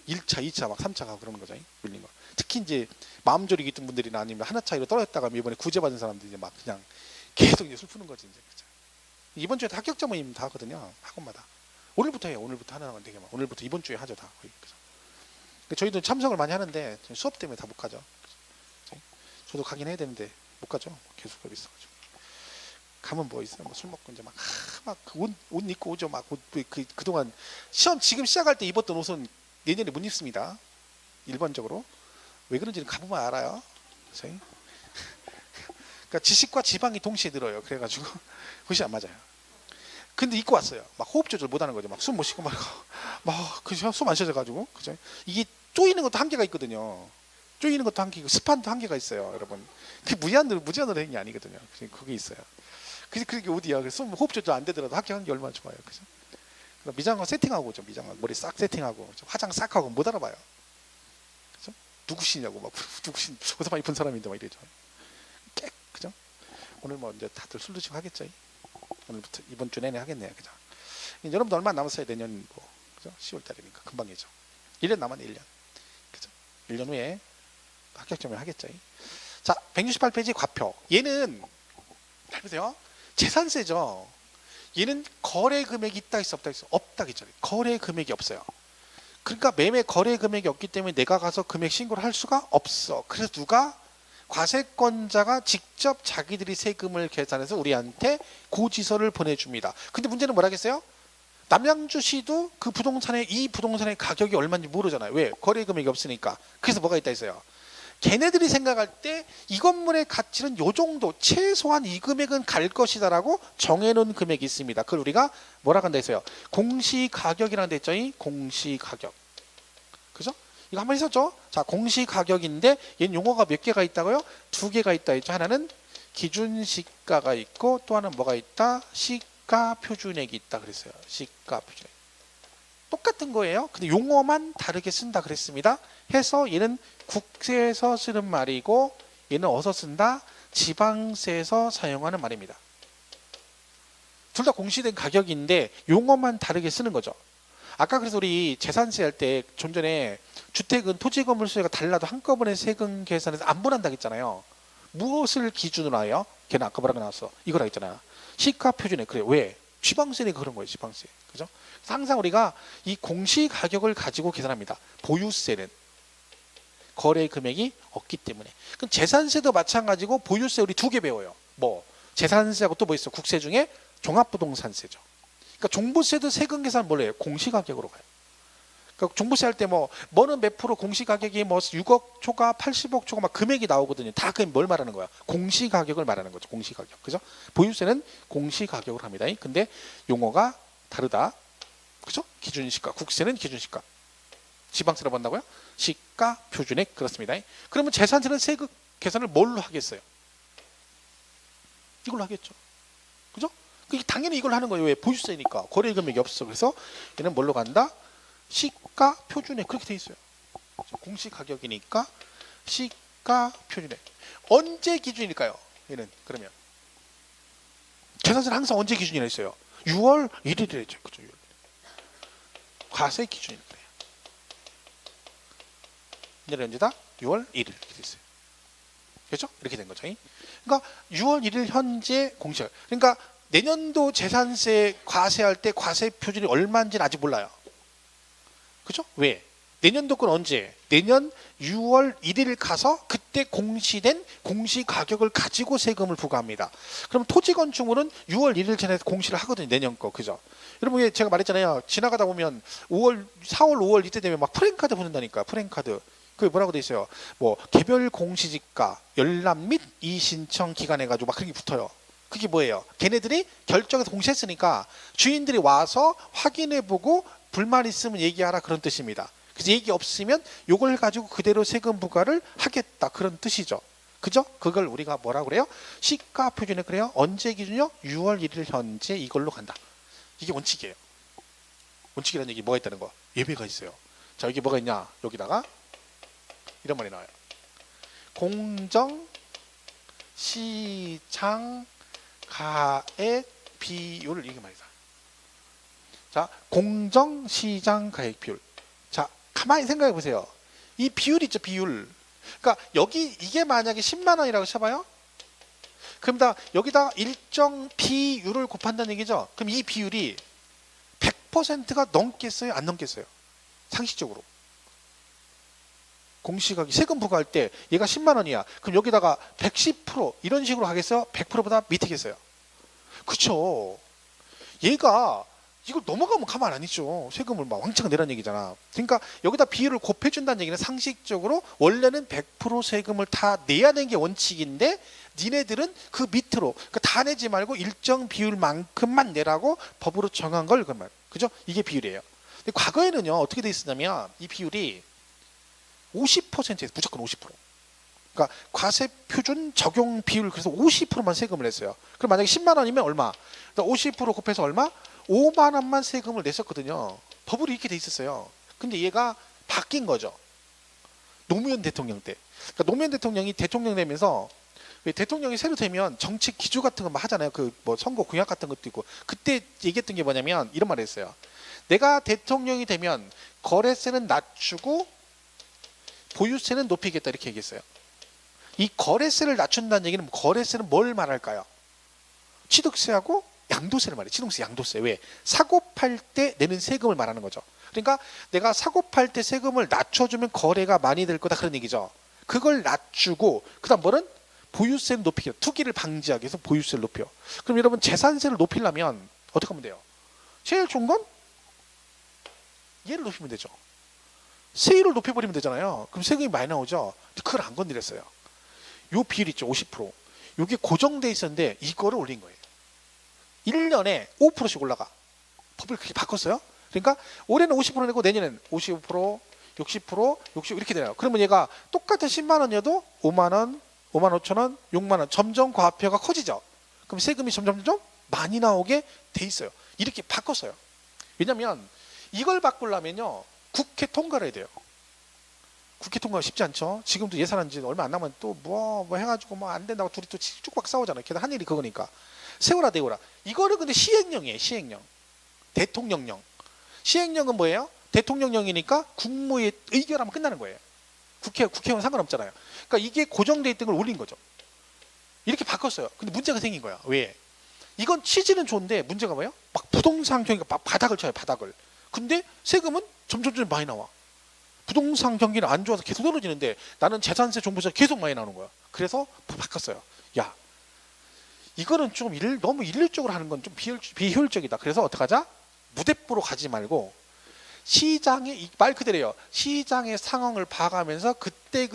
Speaker 1: 1차, 2차 막 3차 가고 그러는 거죠. 밀린 거. 특히 이제 마음 졸이기 있던 분들이나 아니면 하나 차이로 떨어졌다가 이번에 구제받은 사람들이 이제 막 그냥 계속 이제 술 푸는 거지 이제. 그죠? 이번 주에 합격자 모임 다 하거든요. 학원마다. 오늘부터 해요. 오늘부터 하나 나면 되게 막 오늘부터 이번 주에 하죠 다 거의. 그죠? 저희도 참석을 많이 하는데 수업 때문에 다 못 가죠. 저도 가긴 해야 되는데 못 가죠. 계속 수업이 있어가지고. 가면 뭐 있어요. 뭐 술 먹고 이제 막 옷 입고 오죠. 막 그동안 시험 지금 시작할 때 입었던 옷은 내년에 못 입습니다. 일반적으로. 왜 그런지는 가보면 알아요. 그러니까 지식과 지방이 동시에 늘어요. 그래가지고 그것이 안 맞아요. 근데 입고 왔어요. 막 호흡 조절 못하는 거죠. 막 숨 못 쉬고 막그 숨 안 쉬어져가지고 그죠? 이게 쪼이는 것도 한계가 있거든요. 쪼이는 것도 한계고 스판도 한계가 있어요, 여러분. 그게 무제한으로 하는 게 아니거든요. 그게 있어요. 그게 어디야? 숨 호흡 조절 안 되더라도 합격한 게 얼마나 좋아요, 그죠? 미장원 세팅하고 오죠. 미장원 머리 싹 세팅하고 화장 싹 하고 못 알아봐요. 그죠? 누구시냐고 막 누구신 어디서 많이 본 사람인데 막 이래죠. 그죠? 오늘 뭐 이제 다들 술 드시고 하겠죠. 오늘부터 이번 주 내내 하겠네요. 그죠? 여러분도 얼마 남았어요? 내년 뭐 그죠? 10월 달이니까 금방이죠. 1년 남았네 1년. 그죠? 1년 후에 합격점을 하겠죠. 자, 168페이지 과표. 얘는 잘 보세요. 재산세죠. 얘는 거래 금액이 있다 있어 없다 있어? 없다 했잖아요. 거래 금액이 없어요. 그러니까 매매 거래 금액이 없기 때문에 내가 가서 금액 신고를 할 수가 없어. 그래서 누가? 과세권자가 직접 자기들이 세금을 계산해서 우리한테 고지서를 보내줍니다. 근데 문제는 뭐라겠어요? 남양주시도 그 부동산의 이 부동산의 가격이 얼마인지 모르잖아요. 왜? 거래 금액이 없으니까. 그래서 뭐가 있다 했어요. 걔네들이 생각할 때 이 건물의 가치는 요 정도, 최소한 이 금액은 갈 것이다라고 정해놓은 금액이 있습니다. 그걸 우리가 뭐라고 한다 했어요. 공시가격이라는 데 있죠. 공시가격. 그죠? 이거 한번 있었죠? 자, 공시가격인데 얘는 용어가 몇 개가 있다고요? 2개가 있다 했죠. 하나는 기준시가가 있고 또 하나는 뭐가 있다? 시가표준액이 있다 그랬어요. 시가표준액. 똑같은 거예요. 근데 용어만 다르게 쓴다 그랬습니다. 해서 얘는 국세에서 쓰는 말이고 얘는 어디서 쓴다? 지방세에서 사용하는 말입니다. 둘 다 공시된 가격인데 용어만 다르게 쓰는 거죠. 아까 그래서 우리 재산세 할 때 좀 전에 주택은 토지 건물 수요가 달라도 한꺼번에 세금 계산해서 안 분한다고 했잖아요. 무엇을 기준으로 하여? 걔는 아까 뭐라고 나왔어? 이거라 했잖아요. 시가표준액. 그래. 왜? 지방세니까 그런 거예요. 지방세. 그죠? 항상 우리가 이 공시가격을 가지고 계산합니다. 보유세는 거래 금액이 없기 때문에. 그럼 재산세도 마찬가지고 보유세 우리 2개 배워요. 뭐? 재산세하고 또 뭐 있어? 국세 중에 종합부동산세죠. 그러니까 종부세도 세금 계산 뭘로 해요? 공시가격으로 가요. 그러니까 종부세 할 때 뭐는 몇 프로 공시가격이 뭐 6억 초과 80억 초과 막 금액이 나오거든요. 다 그게 뭘 말하는 거야? 공시가격을 말하는 거죠. 공시가격. 그죠? 보유세는 공시가격으로 합니다. 근데 용어가 다르다. 그죠? 기준시가. 국세는 기준시가. 지방세로 본다고요? 시가 표준액. 그렇습니다. 그러면 재산세는 세금 계산을 뭘로 하겠어요? 이걸로 하겠죠. 그죠? 당연히 이걸 하는 거예요. 왜? 보유세니까. 거래 금액이 없어. 그래서 얘는 뭘로 간다? 시가 표준액. 그렇게 돼 있어요. 공시가격이니까 시가 표준액. 언제 기준일까요? 얘는 그러면 재산세는 항상 언제 기준이라 했어요? 6월 1일이라 했죠. 그죠? 6월 1일. 과세 기준입니다. 내일 언제다? 6월 1일 이렇게 돼 있어요. 그렇죠? 이렇게 된 거죠. 그러니까 6월 1일 현재 공시가. 그러니까 내년도 재산세 과세할 때 과세 표준이 얼마인지는 아직 몰라요. 그죠? 왜? 내년도 건 언제? 내년 6월 1일 가서 그때 공시된 공시가격을 가지고 세금을 부과합니다. 그럼 토지건축물은 6월 1일 전에 공시를 하거든요. 내년 거. 그죠? 여러분 제가 말했잖아요. 지나가다 보면 4월 5월 이때 되면 막 프랜카드 붙는다니까. 프랜카드. 그게 뭐라고 돼 있어요? 뭐 개별 공시지가 열람 및 이신청 기간 해가지고 막 그런 게 붙어요. 그게 뭐예요? 걔네들이 결정해서 공시했으니까 주인들이 와서 확인해보고 불만 있으면 얘기하라 그런 뜻입니다. 그래서 얘기 없으면 요걸 가지고 그대로 세금 부과를 하겠다 그런 뜻이죠. 그죠? 그걸 우리가 뭐라고 그래요? 시가 표준에 그래요. 언제 기준이요? 6월 1일 현재 이걸로 간다. 이게 원칙이에요. 원칙이라는 얘기 뭐가 있다는 거? 예외가 있어요. 자, 여기 뭐가 있냐? 여기다가 이런 말이 나와요. 공정 시장 가액 비율. 이게 말이다. 자, 공정 시장 가액 비율. 자, 가만히 생각해 보세요. 이 비율 있죠, 비율. 그러니까 여기 이게 만약에 10만 원이라고 쳐봐요. 그럼 여기다 일정 비율을 곱한다는 얘기죠. 그럼 이 비율이 100%가 넘겠어요, 안 넘겠어요? 상식적으로. 공시가격 세금 부과할 때 얘가 10만 원이야. 그럼 여기다가 110% 이런 식으로 하겠어요? 100%보다 밑이겠어요? 그쵸. 얘가 이걸 넘어가면 가만 안 있죠. 세금을 막 왕창 내라는 얘기잖아. 그러니까 여기다 비율을 곱해준다는 얘기는 상식적으로 원래는 100% 세금을 다 내야 되는 게 원칙인데 니네들은 그 밑으로 그러니까 다 내지 말고 일정 비율만큼만 내라고 법으로 정한 걸 그 말. 그죠? 이게 비율이에요. 근데 과거에는요 어떻게 돼 있었냐면 이 비율이 50%에서 무조건 50%. 그러니까 과세 표준 적용 비율 그래서 50%만 세금을 냈어요. 그럼 만약에 10만 원이면 얼마? 50% 곱해서 얼마? 5만 원만 세금을 냈었거든요. 법으로 이렇게 돼 있었어요. 근데 얘가 바뀐 거죠. 노무현 대통령 때. 그러니까 노무현 대통령이 대통령 되면서 대통령이 새로 되면 정책 기조 같은 거 막 하잖아요. 그 뭐 선거 공약 같은 것도 있고. 그때 얘기했던 게 뭐냐면 이런 말을 했어요. 내가 대통령이 되면 거래세는 낮추고 보유세는 높이겠다 이렇게 얘기했어요. 이 거래세를 낮춘다는 얘기는 거래세는 뭘 말할까요? 취득세하고 양도세를 말해. 취득세, 양도세. 왜? 사고 팔 때 내는 세금을 말하는 거죠. 그러니까 내가 사고 팔 때 세금을 낮춰주면 거래가 많이 될 거다 그런 얘기죠. 그걸 낮추고 그다음 뭐는 보유세를 높이기, 투기를 방지하기 위해서 보유세를 높여. 그럼 여러분 재산세를 높이려면 어떻게 하면 돼요? 제일 좋은 건 얘를 높이면 되죠. 세율을 높여버리면 되잖아요. 그럼 세금이 많이 나오죠. 그걸 안 건드렸어요. 요 비율 있죠. 50%. 요게 고정돼 있었는데 이거를 올린 거예요. 1년에 5%씩 올라가. 법을 그렇게 바꿨어요. 그러니까 올해는 50% 내고 내년에는 55%, 60%, 60 이렇게 되나요. 그러면 얘가 똑같은 10만 원이어도 5만 원, 5만 5천 원, 6만 원 점점 과표가 커지죠. 그럼 세금이 점점 많이 나오게 돼 있어요. 이렇게 바꿨어요. 왜냐하면 이걸 바꾸려면요 국회 통과를 해야 돼요. 국회 통과가 쉽지 않죠. 지금도 예산한 지 얼마 안 남았는데 또 뭐 해가지고 뭐 안 된다고 둘이 또 쭉쭉 싸우잖아요. 걔들 한 일이 그거니까. 세워라 대우라. 이거를 근데 시행령이에요. 시행령. 대통령령. 시행령은 뭐예요? 대통령령이니까 국무회의 의결하면 끝나는 거예요. 국회의원 상관없잖아요. 그러니까 이게 고정돼 있던 걸 올린 거죠. 이렇게 바꿨어요. 근데 문제가 생긴 거야. 왜? 이건 취지는 좋은데 문제가 뭐예요? 막 부동산 경기가 막 바닥을 쳐요. 바닥을. 근데 세금은 점점 많이 나와. 부동산 경기는 안 좋아서 계속 떨어지는데 나는 재산세 정부세 계속 많이 나오는 거야. 그래서 바꿨어요. 야, 이거는 좀 너무 일률적으로 하는 건 좀 비효율적이다. 그래서 어떡하자? 무대뽀로 가지 말고 시장의 말 그대로예요. 시장의 상황을 봐가면서 그때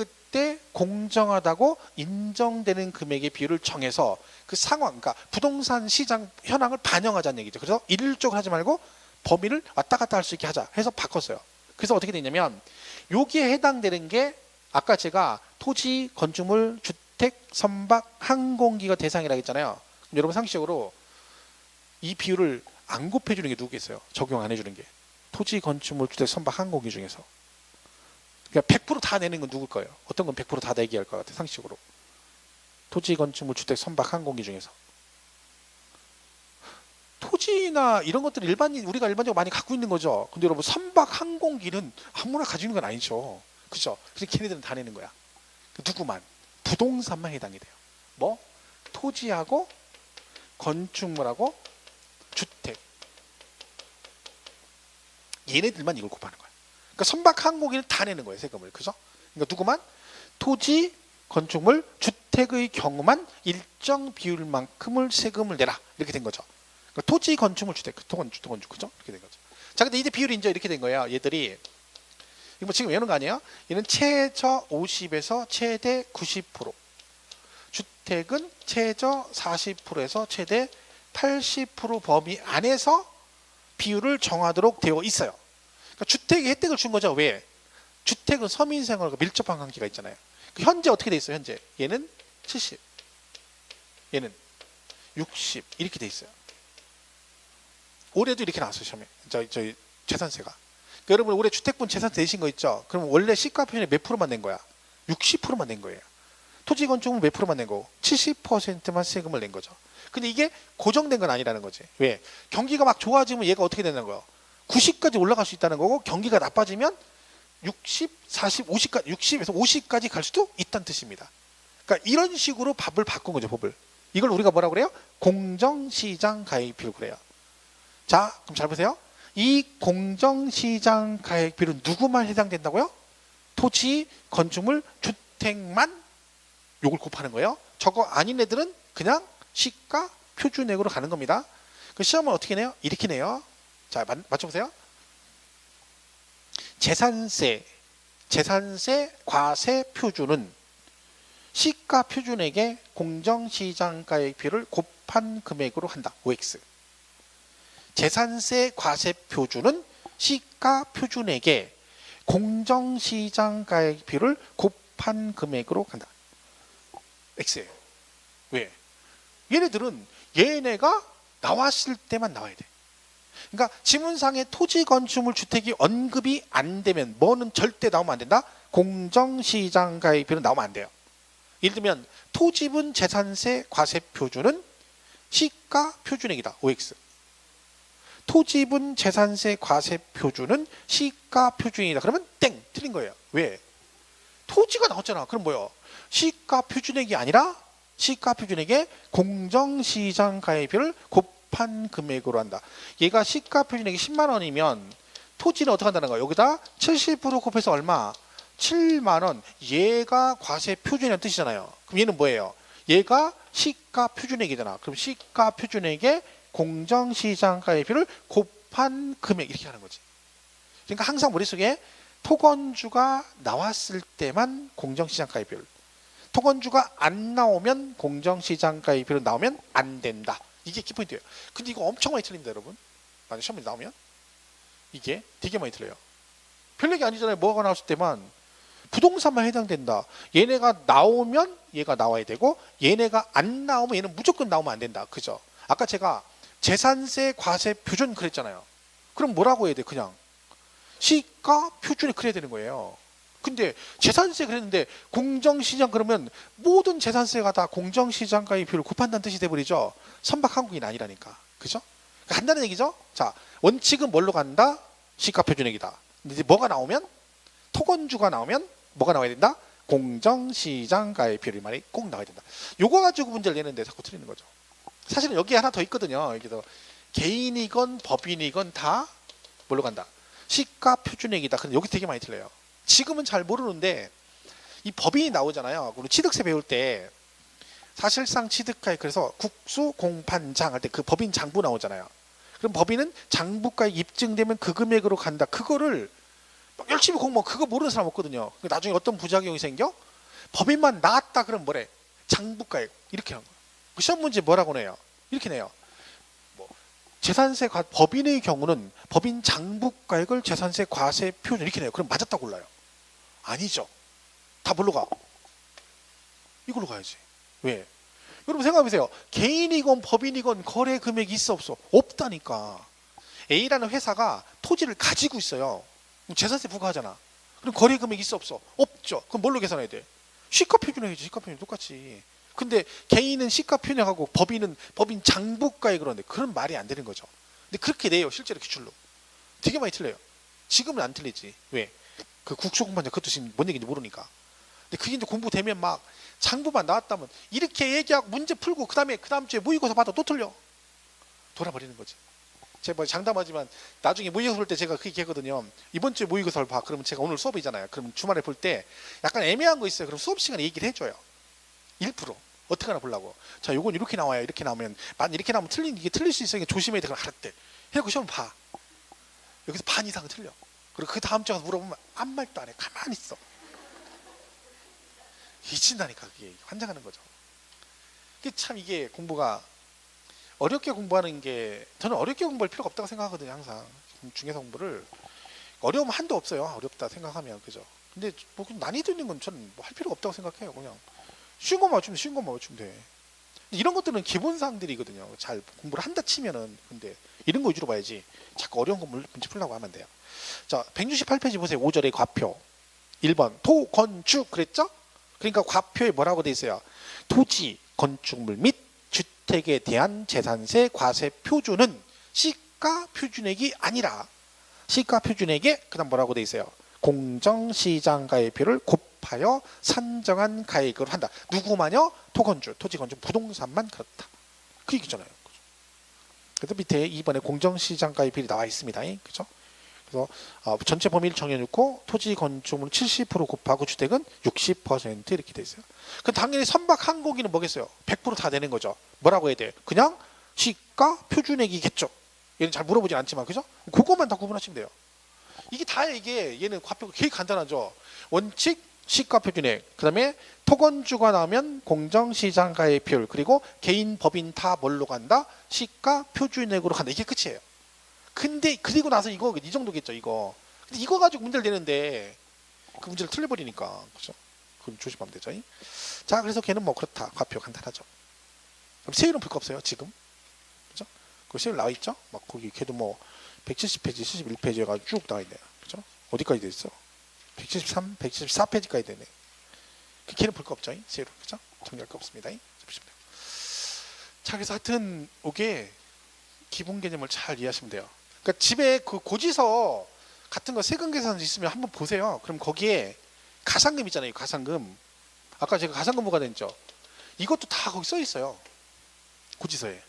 Speaker 1: 공정하다고 인정되는 금액의 비율을 정해서 그 상황, 그러니까 부동산 시장 현황을 반영하자는 얘기죠. 그래서 일률적으로 하지 말고 범위를 왔다 갔다 할 수 있게 하자 해서 바꿨어요. 그래서 어떻게 되냐면 여기에 해당되는 게 아까 제가 토지, 건축물, 주택, 선박, 항공기가 대상이라고 했잖아요. 그럼 여러분 상식적으로 이 비율을 안 곱해주는 게 누구겠어요? 적용 안 해주는 게. 토지, 건축물, 주택, 선박, 항공기 중에서. 그러니까 100% 다 내는 건 누굴 거예요? 어떤 건 100% 다 내게 할 것 같아요? 상식적으로. 토지, 건축물, 주택, 선박, 항공기 중에서. 토지나 이런 것들은 우리가 일반적으로 많이 갖고 있는 거죠. 근데 여러분 선박, 항공기는 아무나 가지고 있는 건 아니죠. 그렇죠? 그래서 걔네들은 다 내는 거야. 누구만? 부동산만 해당이 돼요. 뭐? 토지하고 건축물하고 주택. 얘네들만 이걸 곱하는 거야. 그러니까 선박, 항공기는 다 내는 거예요. 세금을. 그죠? 그러니까 누구만? 토지, 건축물, 주택의 경우만 일정 비율만큼을 세금을 내라. 이렇게 된 거죠. 그러니까 토지, 건축물, 주택, 건축, 그죠? 이렇게 된 거죠. 자, 근데 이제 비율이 이제 이렇게 된 거예요. 얘들이. 이거 뭐 지금 외우는 거 아니에요? 얘는 최저 50에서 최대 90%. 주택은 최저 40%에서 최대 80% 범위 안에서 비율을 정하도록 되어 있어요. 그러니까 주택에 혜택을 준 거죠. 왜? 주택은 서민생활과 밀접한 관계가 있잖아요. 현재 어떻게 돼 있어요? 현재 얘는 70, 얘는 60 이렇게 돼 있어요. 올해도 이렇게 나왔어요. 시험에 저희 재산세가. 그러니까 여러분 올해 주택분 재산세 내신 거 있죠? 그럼 원래 시가편에 몇 프로만 낸 거야? 60%만 낸 거예요. 토지 건축은 몇 프로만 낸 거고 70%만 세금을 낸 거죠. 근데 이게 고정된 건 아니라는 거지. 왜? 경기가 막 좋아지면 얘가 어떻게 되는 거예요? 90까지 올라갈 수 있다는 거고 경기가 나빠지면 60, 40, 50까지 60에서 50까지 갈 수도 있다는 뜻입니다. 그러니까 이런 식으로 법을 바꾼 거죠. 법을. 이걸 우리가 뭐라고 그래요? 공정시장 가액비율 그래요. 자, 그럼 잘 보세요. 이 공정시장 가액비율은 누구만 해당된다고요? 토지, 건축물, 주택만 요걸 곱하는 거예요. 저거 아닌 애들은 그냥 시가 표준액으로 가는 겁니다. 그 시험은 어떻게 내요? 이렇게 내요. 자, 맞춰보세요. 재산세 과세 표준은 시가 표준액의 공정시장가액비율을 곱한 금액으로 한다. OX. 재산세 과세 표준은 시가 표준액의 공정시장가액비율을 곱한 금액으로 한다. X예요. 왜? 얘네가 나왔을 때만 나와야 돼. 그러니까 지문상의 토지, 건축물, 주택이 언급이 안 되면 뭐는 절대 나오면 안 된다? 공정시장가액비율은 나오면 안 돼요. 예를 들면 토지분 재산세 과세 표준은 시가 표준액이다. OX. 토지분 재산세 과세 표준은 시가 표준이다. 그러면 땡! 틀린 거예요. 왜? 토지가 나왔잖아. 그럼 뭐예요? 시가 표준액이 아니라 시가 표준액의 공정시장 가액비를 곱한 금액으로 한다. 얘가 시가 표준액이 10만 원이면 토지는 어떻게 한다는 거야? 여기다 70% 곱해서 얼마? 7만 원. 얘가 과세 표준이라는 뜻이잖아요. 그럼 얘는 뭐예요? 얘가 시가 표준액이잖아. 그럼 시가 표준액의 공정시장 가액비를 곱한 금액 이렇게 하는 거지. 그러니까 항상 머릿속에 토건주가 나왔을 때만 공정시장 가액비율, 토건주가 안 나오면 공정시장 가액비율 나오면 안 된다. 이게 키포인트예요. 근데 이거 엄청 많이 틀립니다, 여러분. 만약 시험에 나오면 이게 되게 많이 틀려요. 별 얘기 아니잖아요. 뭐가 나왔을 때만 부동산만 해당된다. 얘네가 나오면 얘가 나와야 되고 얘네가 안 나오면 얘는 무조건 나오면 안 된다. 그죠? 아까 제가 재산세 과세 표준 그랬잖아요. 그럼 뭐라고 해야 돼? 그냥 시가 표준에 그래야 되는 거예요. 근데 재산세 그랬는데 공정시장 그러면 모든 재산세가 다 공정시장가의 비율을 곱한다는 뜻이 돼버리죠. 선박항공인 아니라니까. 그죠? 간단한 얘기죠. 자, 원칙은 뭘로 간다? 시가 표준액이다. 근데 이제 뭐가 나오면? 토건주가 나오면 뭐가 나와야 된다? 공정시장가의 비율이 말이 꼭 나와야 된다. 요거 가지고 문제를 내는데 자꾸 틀리는 거죠. 사실은 여기 하나 더 있거든요. 여기서 개인이건 법인이건 다 뭘로 간다? 시가 표준액이다. 근데 여기 되게 많이 틀려요. 지금은 잘 모르는데 이 법인이 나오잖아요. 그리고 취득세 배울 때 사실상 취득가액 그래서 국수 공판장 할 때 그 법인 장부 나오잖아요. 그럼 법인은 장부가액 입증되면 그 금액으로 간다. 그거를 막 열심히 공부하면 그거 모르는 사람 없거든요. 나중에 어떤 부작용이 생겨? 법인만 나왔다 그러면 뭐래? 장부가액 이렇게 하는 거예요. 그 시험 문제 뭐라고 내요? 이렇게 내요. 재산세 법인의 경우는 법인 장부가액을 재산세 과세 표준 이렇게 내요. 그럼 맞았다 골라요. 아니죠. 다 뭘로 가? 이걸로 가야지. 왜? 여러분 생각해보세요. 개인이건 법인이건 거래 금액이 있어 없어? 없다니까. A라는 회사가 토지를 가지고 있어요. 그럼 재산세 부과하잖아. 그럼 거래 금액이 있어 없어? 없죠. 그럼 뭘로 계산해야 돼? 시가 표준액이지. 시가 표준 똑같이. 근데 개인은 시가 표준액하고 법인은 법인 장부가액 그러는데 그런 말이 안 되는 거죠. 근데 그렇게 내요. 실제로 기출로. 되게 많이 틀려요. 지금은 안 틀리지. 왜? 그 국수공판장 그것도 지금 뭔 얘기인지 모르니까. 근데 그게 이제 공부되면 막 장부만 나왔다면 이렇게 얘기하고 문제 풀고 그 다음 주에 모의고사 받아 또 틀려. 돌아버리는 거지. 제가 뭐 장담하지만 나중에 모의고사 볼 때 제가 그렇게 했거든요. 이번 주에 모의고사를 봐. 그러면 제가 오늘 수업이잖아요. 그럼 주말에 볼 때 약간 애매한 거 있어요. 그럼 수업 시간에 얘기를 해줘요. 1% 어떻게 하나 보려고. 자, 요건 이렇게 나와요. 이렇게 나오면 만 이렇게 나오면 이게 틀릴 수 있으니까 조심해야 돼. 그럼 알았대. 해놓고 시험 봐. 여기서 반 이상은 틀려. 그리고 그 다음 주에 가서 물어보면 아무 말도 안 해. 가만히 있어. 미친다니까. 그게 환장하는 거죠. 참 이게 공부가 어렵게 공부하는 게 저는 어렵게 공부할 필요가 없다고 생각하거든요. 항상 중개사 공부를 어려우면 한도 없어요. 어렵다 생각하면. 그죠? 근데 뭐 난이도 있는 건 저는 뭐 할 필요가 없다고 생각해요. 그냥 쉬운 것만 맞추면 돼. 이런 것들은 기본사항들이거든요. 잘 공부를 한다 치면은. 근데 이런 거 위주로 봐야지. 자꾸 어려운 거 문제 풀려고 하면 돼요. 자, 168페이지 보세요. 5절의 과표. 1번 토, 건축 그랬죠? 그러니까 과표에 뭐라고 돼 있어요? 토지, 건축물 및 주택에 대한 재산세 과세 표준은 시가 표준액이 아니라 시가 표준액에 그다음 뭐라고 돼 있어요? 공정시장가액비를 곱하여 산정한 가액으로 한다. 누구만요? 토건주, 토지건축, 부동산만 그렇다. 그 얘기잖아요. 그래서 밑에 2번에 공정시장가액비율이 나와 있습니다. 그죠? 그래서 전체 범위를 정해놓고 토지 건축물 70% 곱하고 주택은 60% 이렇게 돼 있어요. 그럼 당연히 선박 항공기는 뭐겠어요? 100% 다 되는 거죠. 뭐라고 해야 돼? 그냥 시가 표준액이겠죠. 얘는 잘 물어보진 않지만 그죠? 그것만 다 구분하시면 돼요. 이게 다야. 이게 얘는 과표가 되게 간단하죠. 원칙 시가 표준액, 그 다음에 토건주가 나오면 공정시장가액 비율, 그리고 개인 법인 다 뭘로 간다? 시가 표준액으로 간다. 이게 끝이에요. 근데 그리고 나서 이거 이 정도겠죠. 이거. 근데 이거 가지고 문제를 내는데 그 문제를 틀려버리니까 그죠? 그건 조심하면 되죠. 자, 그래서 걔는 뭐 그렇다. 과표 간단하죠. 그럼 세율은 볼 거 없어요. 지금. 그죠? 그 세율 나와 있죠? 막 거기 걔도 뭐 170페이지, 71페이지 해가지고 쭉 나와 있네요. 그죠? 어디까지 돼 있어? 173, 174페이지까지 되네. 걔는 볼 거 없죠. 세율은. 그죠? 정리할 거 없습니다. 자, 그래서 하여튼 이게 기본 개념을 잘 이해하시면 돼요. 그러니까 집에 그 고지서 같은 거 세금 계산 있으면 한번 보세요. 그럼 거기에 가산금 있잖아요. 가산금. 아까 제가 가산금 부과됐죠. 이것도 다 거기 써 있어요. 고지서에.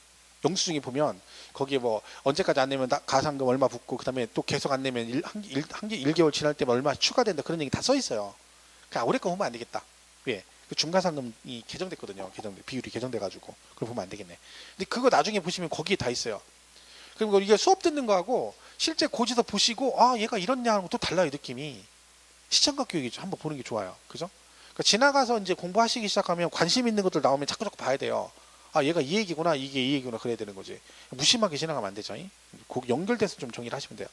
Speaker 1: 영수증에 보면 거기에 뭐 언제까지 안 내면 가산금 얼마 붙고 그다음에 또 계속 안 내면 1개월 지날 때만 얼마 추가된다 그런 얘기 다 써 있어요. 그러니까 올해 거 보면 안 되겠다. 왜? 그 중과상금이 개정됐거든요. 비율이 개정돼가지고 그걸 보면 안 되겠네. 근데 그거 나중에 보시면 거기에 다 있어요. 그럼 이게 수업 듣는 거하고 실제 고지서 보시고 아 얘가 이렇냐 하는 것도 달라요. 느낌이. 시청각 교육이죠. 한번 보는 게 좋아요. 그죠? 그러니까 지나가서 이제 공부하시기 시작하면 관심 있는 것들 나오면 자꾸 봐야 돼요. 아 얘가 이 얘기구나 이게 이 얘기구나 그래야 되는 거지. 무심하게 지나가면 안 되죠. 연결돼서 좀 정리를 하시면 돼요.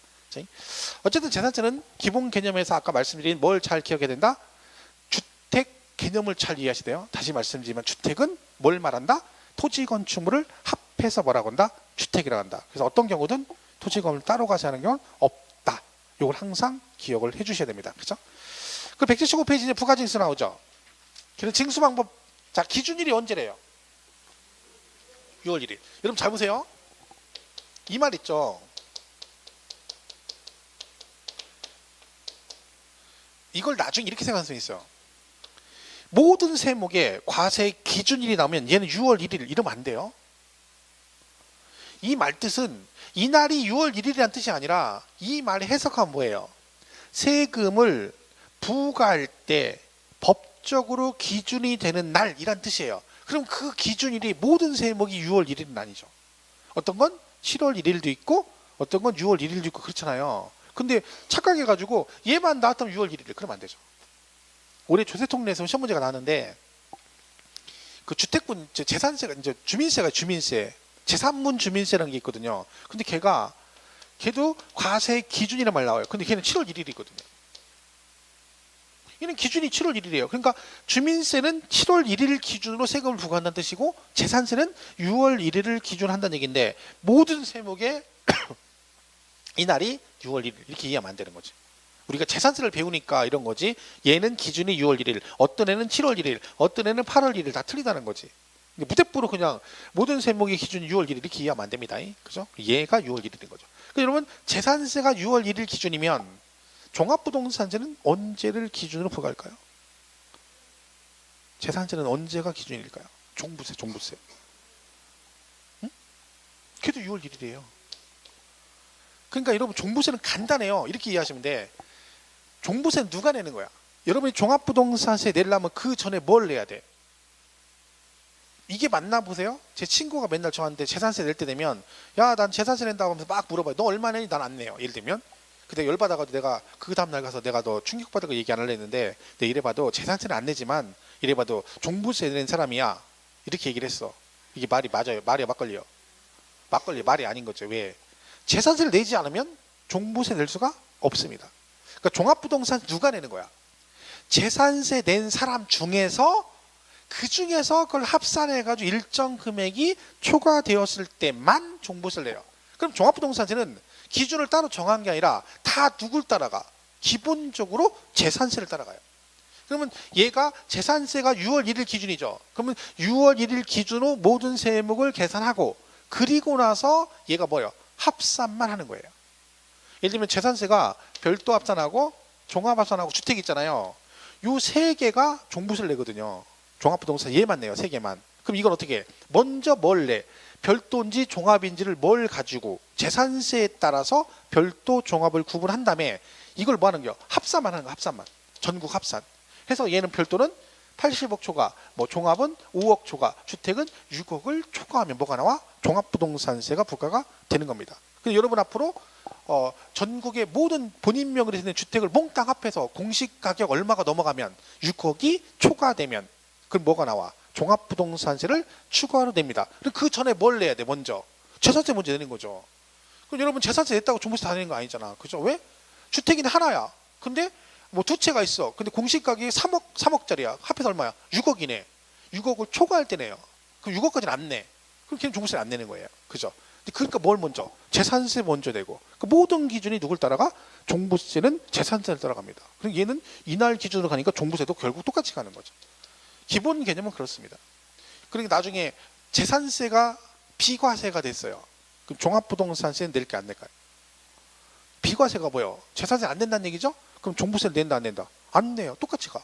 Speaker 1: 어쨌든 재산세는 기본 개념에서 아까 말씀드린 뭘 잘 기억해야 된다? 주택 개념을 잘 이해하셔야 돼요. 다시 말씀드리면 주택은 뭘 말한다? 토지 건축물을 합해서 뭐라고 한다? 주택이라고 한다. 그래서 어떤 경우든 토지 건물 따로 가서 하는 경우는 없다. 이걸 항상 기억을 해주셔야 됩니다. 그죠? 그 175페이지 이제 부가징수 나오죠. 그래서 징수 방법. 자 기준일이 언제래요? 6월 1일. 여러분 잘 보세요. 이 말 있죠. 이걸 나중에 이렇게 생각할 수 있어요. 모든 세목에 과세 기준일이 나오면 얘는 6월 1일 이러면 안 돼요. 이 말 뜻은 이 날이 6월 1일이라는 뜻이 아니라 이 말의 해석은 뭐예요? 세금을 부과할 때 법적으로 기준이 되는 날이란 뜻이에요. 그럼 그 기준일이 모든 세목이 6월 1일은 아니죠. 어떤 건 7월 1일도 있고 어떤 건 6월 1일도 있고 그렇잖아요. 근데 착각해가지고 얘만 나왔다면 6월 1일 그러면 안 되죠. 올해 조세통례에서 시험 문제가 나왔는데 그 주택분 재산세가 이제 주민세 제3문 주민세라는 게 있거든요. 근데 걔도 과세 기준이란 말 나와요. 근데 걔는 7월 1일이거든요. 얘는 기준이 7월 1일이에요. 그러니까 주민세는 7월 1일 기준으로 세금을 부과한다는 뜻이고 재산세는 6월 1일을 기준으로 한다는 얘기인데 모든 세목에 이 날이 6월 1일 이렇게 이해하면 안 되는 거지. 우리가 재산세를 배우니까 이런 거지. 얘는 기준이 6월 1일, 어떤 애는 7월 1일, 어떤 애는 8월 1일 다 틀리다는 거지. 무대뽀로 그냥 모든 세목의 기준이 6월 1일 이렇게 이해하면 안 됩니다. 그죠? 얘가 6월 1일인 거죠. 그러니까 여러분 재산세가 6월 1일 기준이면 종합부동산세는 언제를 기준으로 부과할까요? 재산세는 언제가 기준일까요? 종부세. 응? 걔도 6월 1일이에요. 그러니까 여러분 종부세는 간단해요. 이렇게 이해하시면 돼. 종부세는 누가 내는 거야? 여러분이 종합부동산세 내려면 그 전에 뭘 내야 돼? 이게 맞나 보세요? 제 친구가 맨날 저한테 재산세 낼 때 되면 야, 난 재산세 낸다고 하면서 막 물어봐요. 너 얼마 내니? 난 안 내요. 예를 들면 그때 열받아가지고 내가 그 다음날 가서 내가 너 충격받아서 얘기 안 하려 했는데 내가 이래봐도 재산세는 안 내지만 이래봐도 종부세 낸 사람이야. 이렇게 얘기를 했어. 이게 말이 맞아요? 말이야 막걸리요? 막걸리 말이 아닌 거죠. 왜? 재산세를 내지 않으면 종부세 낼 수가 없습니다. 그러니까 종합부동산 누가 내는 거야? 재산세 낸 사람 중에서 그 중에서 그걸 합산해가지고 일정 금액이 초과되었을 때만 종부세를 내요. 그럼 종합부동산세는 기준을 따로 정한 게 아니라 다 누굴 따라가? 기본적으로 재산세를 따라가요. 그러면 얘가 재산세가 6월 1일 기준이죠. 그러면 6월 1일 기준으로 모든 세목을 계산하고 그리고 나서 얘가 뭐예요? 합산만 하는 거예요. 예를 들면 재산세가 별도 합산하고 종합합산하고 주택 있잖아요. 요 세 개가 종부세를 내거든요. 종합부동산 얘만 내요. 세 개만. 그럼 이건 어떻게 해? 먼저 뭘 내? 별도인지 종합인지를 뭘 가지고 재산세에 따라서 별도 종합을 구분한 다음에 이걸 뭐 하는 거요? 합산만 하는 거. 합산만. 전국 합산. 해서 얘는 별도는 80억 초과, 뭐 종합은 5억 초과, 주택은 6억을 초과하면 뭐가 나와? 종합부동산세가 부과가 되는 겁니다. 그래서 여러분 앞으로 전국의 모든 본인 명의로 되는 주택을 몽땅 합해서 공시 가격 얼마가 넘어가면 6억이 초과되면 그럼 뭐가 나와? 종합부동산세를 추가로 냅니다. 그 전에 뭘 내야 돼? 먼저 재산세 먼저 내는 거죠. 그럼 여러분 재산세 냈다고 종부세 다 내는 거 아니잖아. 그죠? 왜? 주택이 하나야. 근데 뭐 두 채가 있어. 근데 공시 가격이 3억짜리야. 합해서 얼마야? 6억이네. 6억을 초과할 때 내요. 그럼 6억까지는 안 내. 그럼 걔는 종부세를 안 내는 거예요. 그죠? 그러니까 뭘 먼저? 재산세 먼저 내고. 그 모든 기준이 누굴 따라가? 종부세는 재산세를 따라갑니다. 그럼 얘는 이날 기준으로 가니까 종부세도 결국 똑같이 가는 거죠. 기본 개념은 그렇습니다. 그러니까 나중에 재산세가 비과세가 됐어요. 그럼 종합부동산세는 낼까 안 낼까요? 비과세가 뭐예요? 재산세 안 낸다는 얘기죠? 그럼 종부세를 낸다 안 낸다? 안 내요. 똑같이 가.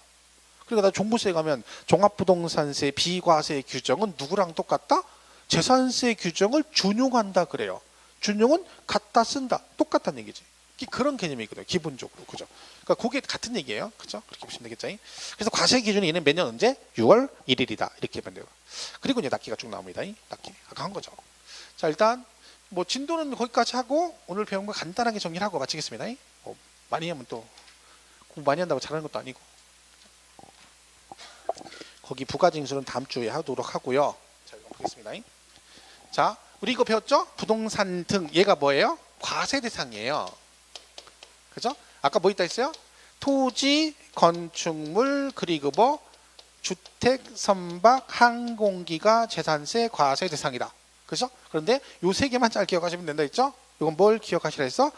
Speaker 1: 그러니까 나 종부세 가면 종합부동산세 비과세 규정은 누구랑 똑같다? 재산세 규정을 준용한다 그래요. 준용은 갖다 쓴다. 똑같다는 얘기지. 그런 개념이거든요. 기본적으로. 그죠? 그러니까 그게 같은 얘기예요. 그죠? 그렇게 보시면 되겠죠. 그래서 과세 기준이 얘는 매년 언제? 6월 1일이다. 이렇게 하면 돼요. 그리고 이제 납기가 쭉 나옵니다. 납기. 아까 한 거죠. 자, 일단 뭐 진도는 거기까지 하고 오늘 배운 거 간단하게 정리를 하고 마치겠습니다. 많이 하면 또 공부 많이 한다고 잘하는 것도 아니고. 거기 부가징수는 다음 주에 하도록 하고요. 자, 이거 보겠습니다. 자, 우리 이거 배웠죠? 부동산 등 얘가 뭐예요? 과세 대상이에요. 그죠? 아까 뭐 있다 했어요? 토지, 건축물, 그리고 뭐 주택, 선박, 항공기가 재산세 과세 대상이다. 그죠? 그런데 요 세 개만 잘 기억하시면 된다 했죠? 이건 뭘 기억하시라 했어?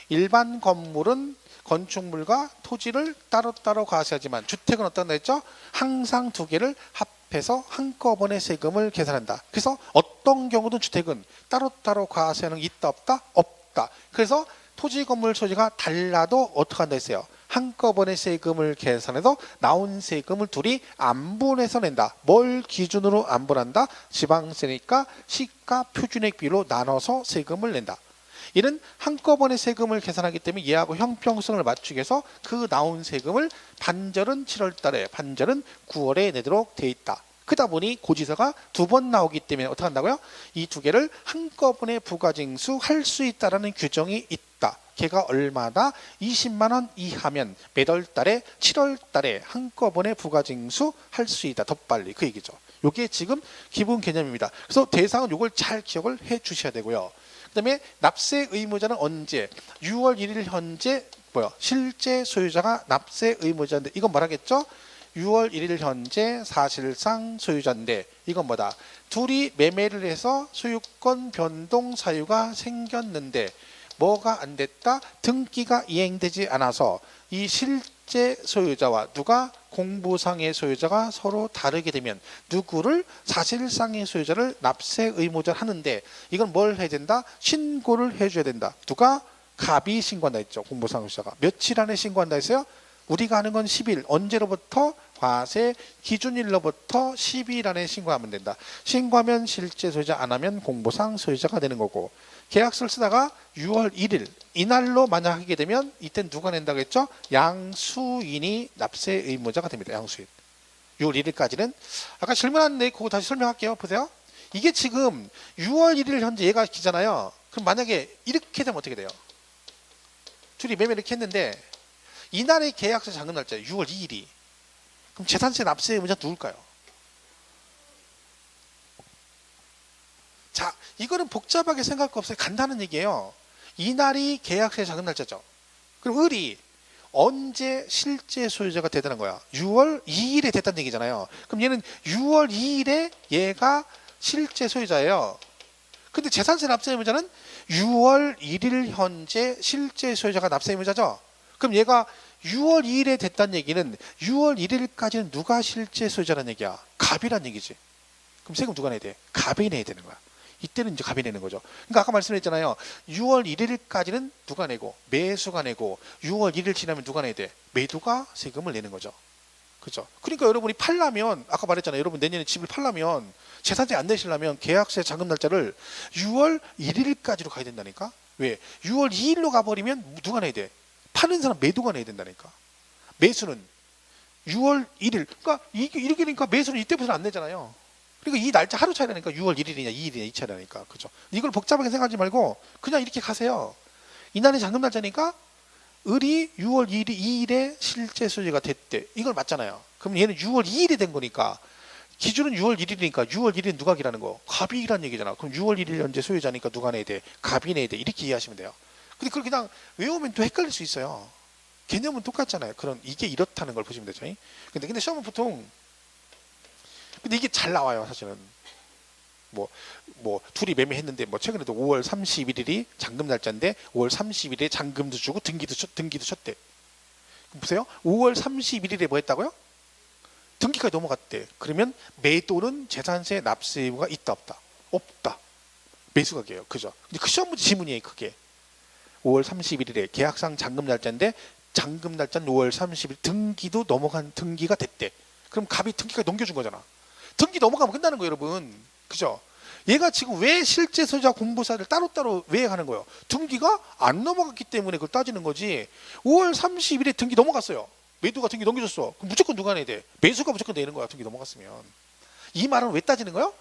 Speaker 1: 일반 건물은 건축물과 토지를 따로따로 과세하지만 주택은 어떤다 했죠? 항상 두 개를 합해서 한꺼번에 세금을 계산한다. 그래서 어떤 경우든 주택은 따로따로 과세하는 게 있다 없다? 없다. 그래서 토지 건물 소지가 달라도 어떻게 한다 했어요? 한꺼번에 세금을 계산해서 나온 세금을 둘이 안분해서 낸다. 뭘 기준으로 안분한다? 지방세니까 시가 표준액 비로 나눠서 세금을 낸다. 이는 한꺼번에 세금을 계산하기 때문에 얘하고 형평성을 맞추기 위해서 그 나온 세금을 반절은 7월 달에 반절은 9월에 내도록 돼 있다. 그러다 보니 고지서가 두 번 나오기 때문에 어떻게 한다고요? 이 두 개를 한꺼번에 부가징수 할 수 있다라는 규정이 있다. 걔가 얼마다? 20만 원 이하면 매달 달에 7월 달에 한꺼번에 부가징수 할 수 있다. 더 빨리 그 얘기죠. 이게 지금 기본 개념입니다. 그래서 대상은 이걸 잘 기억을 해 주셔야 되고요. 그다음에 납세 의무자는 언제? 6월 1일 현재 실제 소유자가 납세 의무자인데 이건 뭐라겠죠? 6월 1일 현재 사실상 소유자인데 이건 뭐다? 둘이 매매를 해서 소유권 변동 사유가 생겼는데 뭐가 안 됐다? 등기가 이행되지 않아서 이 실제 소유자와 누가 공부상의 소유자가 서로 다르게 되면 누구를 사실상의 소유자를 납세 의무자 하는데 이건 뭘 해야 된다? 신고를 해줘야 된다. 누가? 갑이 신고한다 했죠. 공부상 소유자가. 며칠 안에 신고한다 했어요? 우리가 하는 건 10일. 언제로부터? 과세 기준일로부터 10일 안에 신고하면 된다. 신고하면 실제 소유자, 안 하면 공부상 소유자가 되는 거고, 계약서를 쓰다가 6월 1일 이날로 만약 하게 되면 이때 누가 낸다고 했죠? 양수인이 납세 의무자가 됩니다. 양수인. 6월 1일까지는 아까 질문하는데 그거 다시 설명할게요. 보세요. 이게 지금 6월 1일 현재 얘가 기잖아요. 그럼 만약에 이렇게 되면 어떻게 돼요? 둘이 매매 이렇게 했는데 이날의 계약서 잔금 날짜예요. 6월 2일이. 그럼 재산세 납세 의무자 누굴까요? 자, 이거는 복잡하게 생각할 거 없어요. 간단한 얘기예요. 이날이 계약서의 잔금 날짜죠. 그럼 을이 언제 실제 소유자가 되다는 거야? 6월 2일에 됐다는 얘기잖아요. 그럼 얘는 6월 2일에 얘가 실제 소유자예요. 근데 재산세 납세 의무자는 6월 1일 현재 실제 소유자가 납세 의무자죠. 그럼 얘가 6월 2일에 됐다는 얘기는 6월 1일까지는 누가 실제 소유자라는 얘기야? 갑이란 얘기지. 그럼 세금 누가 내야 돼? 갑이 내야 되는 거야. 이때는 이제 갑이 내는 거죠. 그러니까 아까 말씀드렸잖아요. 6월 1일까지는 누가 내고 매수가 내고 6월 1일 지나면 누가 내야 돼? 매도가 세금을 내는 거죠. 그죠? 그러니까 여러분이 팔려면 아까 말했잖아요. 여러분 내년에 집을 팔려면 재산세 안 내시려면 계약세 잔금 날짜를 6월 1일까지로 가야 된다니까. 왜? 6월 2일로 가버리면 누가 내야 돼? 파는 사람 매도가 내야 된다니까. 매수는 6월 1일. 그러니까 이렇게 되니까 매수는 이때부터는 안 내잖아요. 그러니까 이 날짜 하루 차이라니까 6월 1일이냐 2일이냐 이 차이라니까. 그죠? 이걸 복잡하게 생각하지 말고 그냥 이렇게 가세요. 이날이 잔금 날짜니까 을이 6월 2일에 실제 소유자가 됐대. 이걸 맞잖아요. 그럼 얘는 6월 2일에 된 거니까 기준은 6월 1일이니까 6월 1일은 누가 기라는 거? 갑이 기라는 얘기잖아. 그럼 6월 1일 현재 소유자니까 누가 내야 돼? 갑이 내야 돼. 이렇게 이해하시면 돼요. 근데 그걸 그냥 외우면 또 헷갈릴 수 있어요. 개념은 똑같잖아요. 그런 이게 이렇다는 걸 보시면 되죠. 근데 시험은 보통 근데 이게 잘 나와요. 사실은 뭐 둘이 매매했는데 뭐 최근에도 5월 31일이 잔금 날짜인데 5월 30일에 잔금도 주고 등기도 쳤대. 보세요. 5월 31일에 뭐 했다고요? 등기까지 넘어갔대. 그러면 매도는 재산세 납세 의무가 있다 없다? 없다. 매수가게요. 그죠? 근데 그 시험 문제 지문이에요. 그게 5월 31일에 계약상 잔금 날짜인데 잔금 날짜는 5월 30일, 등기도 넘어간 등기가 됐대. 그럼 갑이 등기까지 넘겨준 거잖아. 등기 넘어가면 끝나는 거예요, 여러분. 그죠? 얘가 지금 왜 실제 소유자 공부사를 따로따로 왜 하는 거예요? 등기가 안 넘어갔기 때문에 그걸 따지는 거지. 5월 30일에 등기 넘어갔어요. 매도가 등기 넘겨줬어. 그럼 무조건 누가 내야 돼? 매수가 무조건 내는 거야, 등기 넘어갔으면. 이 말은 왜 따지는 거예요?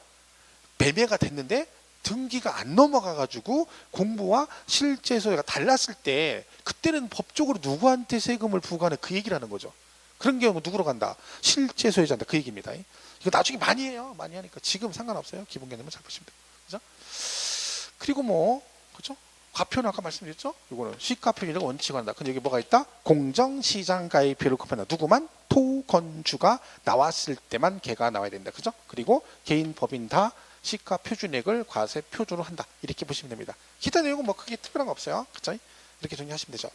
Speaker 1: 매매가 됐는데 등기가 안 넘어가가지고 공부와 실제 소유가 달랐을 때 그때는 법적으로 누구한테 세금을 부과하는 그 얘기를 하는 거죠. 그런 경우 누구로 간다? 실제 소유자한테. 그 얘기입니다. 이거 나중에 많이 해요. 많이 하니까 지금 상관없어요. 기본 개념은 잘 보시면 돼요. 그죠? 그리고 뭐 그죠? 과표는 아까 말씀드렸죠? 이거는 시가표준이라고 원칙을 한다. 근데 여기 뭐가 있다? 공정시장가액표를 급한다. 누구만? 토건주가 나왔을 때만 걔가 나와야 된다. 그죠? 그리고 개인 법인 다 시가표준액을 과세 표준으로 한다. 이렇게 보시면 됩니다. 기타 내용은 뭐 크게 특별한 거 없어요. 그죠? 이렇게 정리하시면 되죠.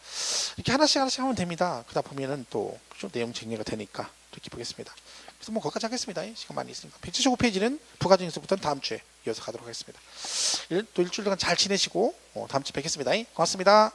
Speaker 1: 이렇게 하나씩 하면 됩니다. 그러다 보면은 또 내용 정리가 되니까 이렇게 보겠습니다. 그래서 뭐 거기까지 하겠습니다. 시간 많이 있으니까. 175페이지는 부가정리서부터는 다음 주에 이어서 가도록 하겠습니다. 또 일주일간 잘 지내시고 다음 주에 뵙겠습니다. 고맙습니다.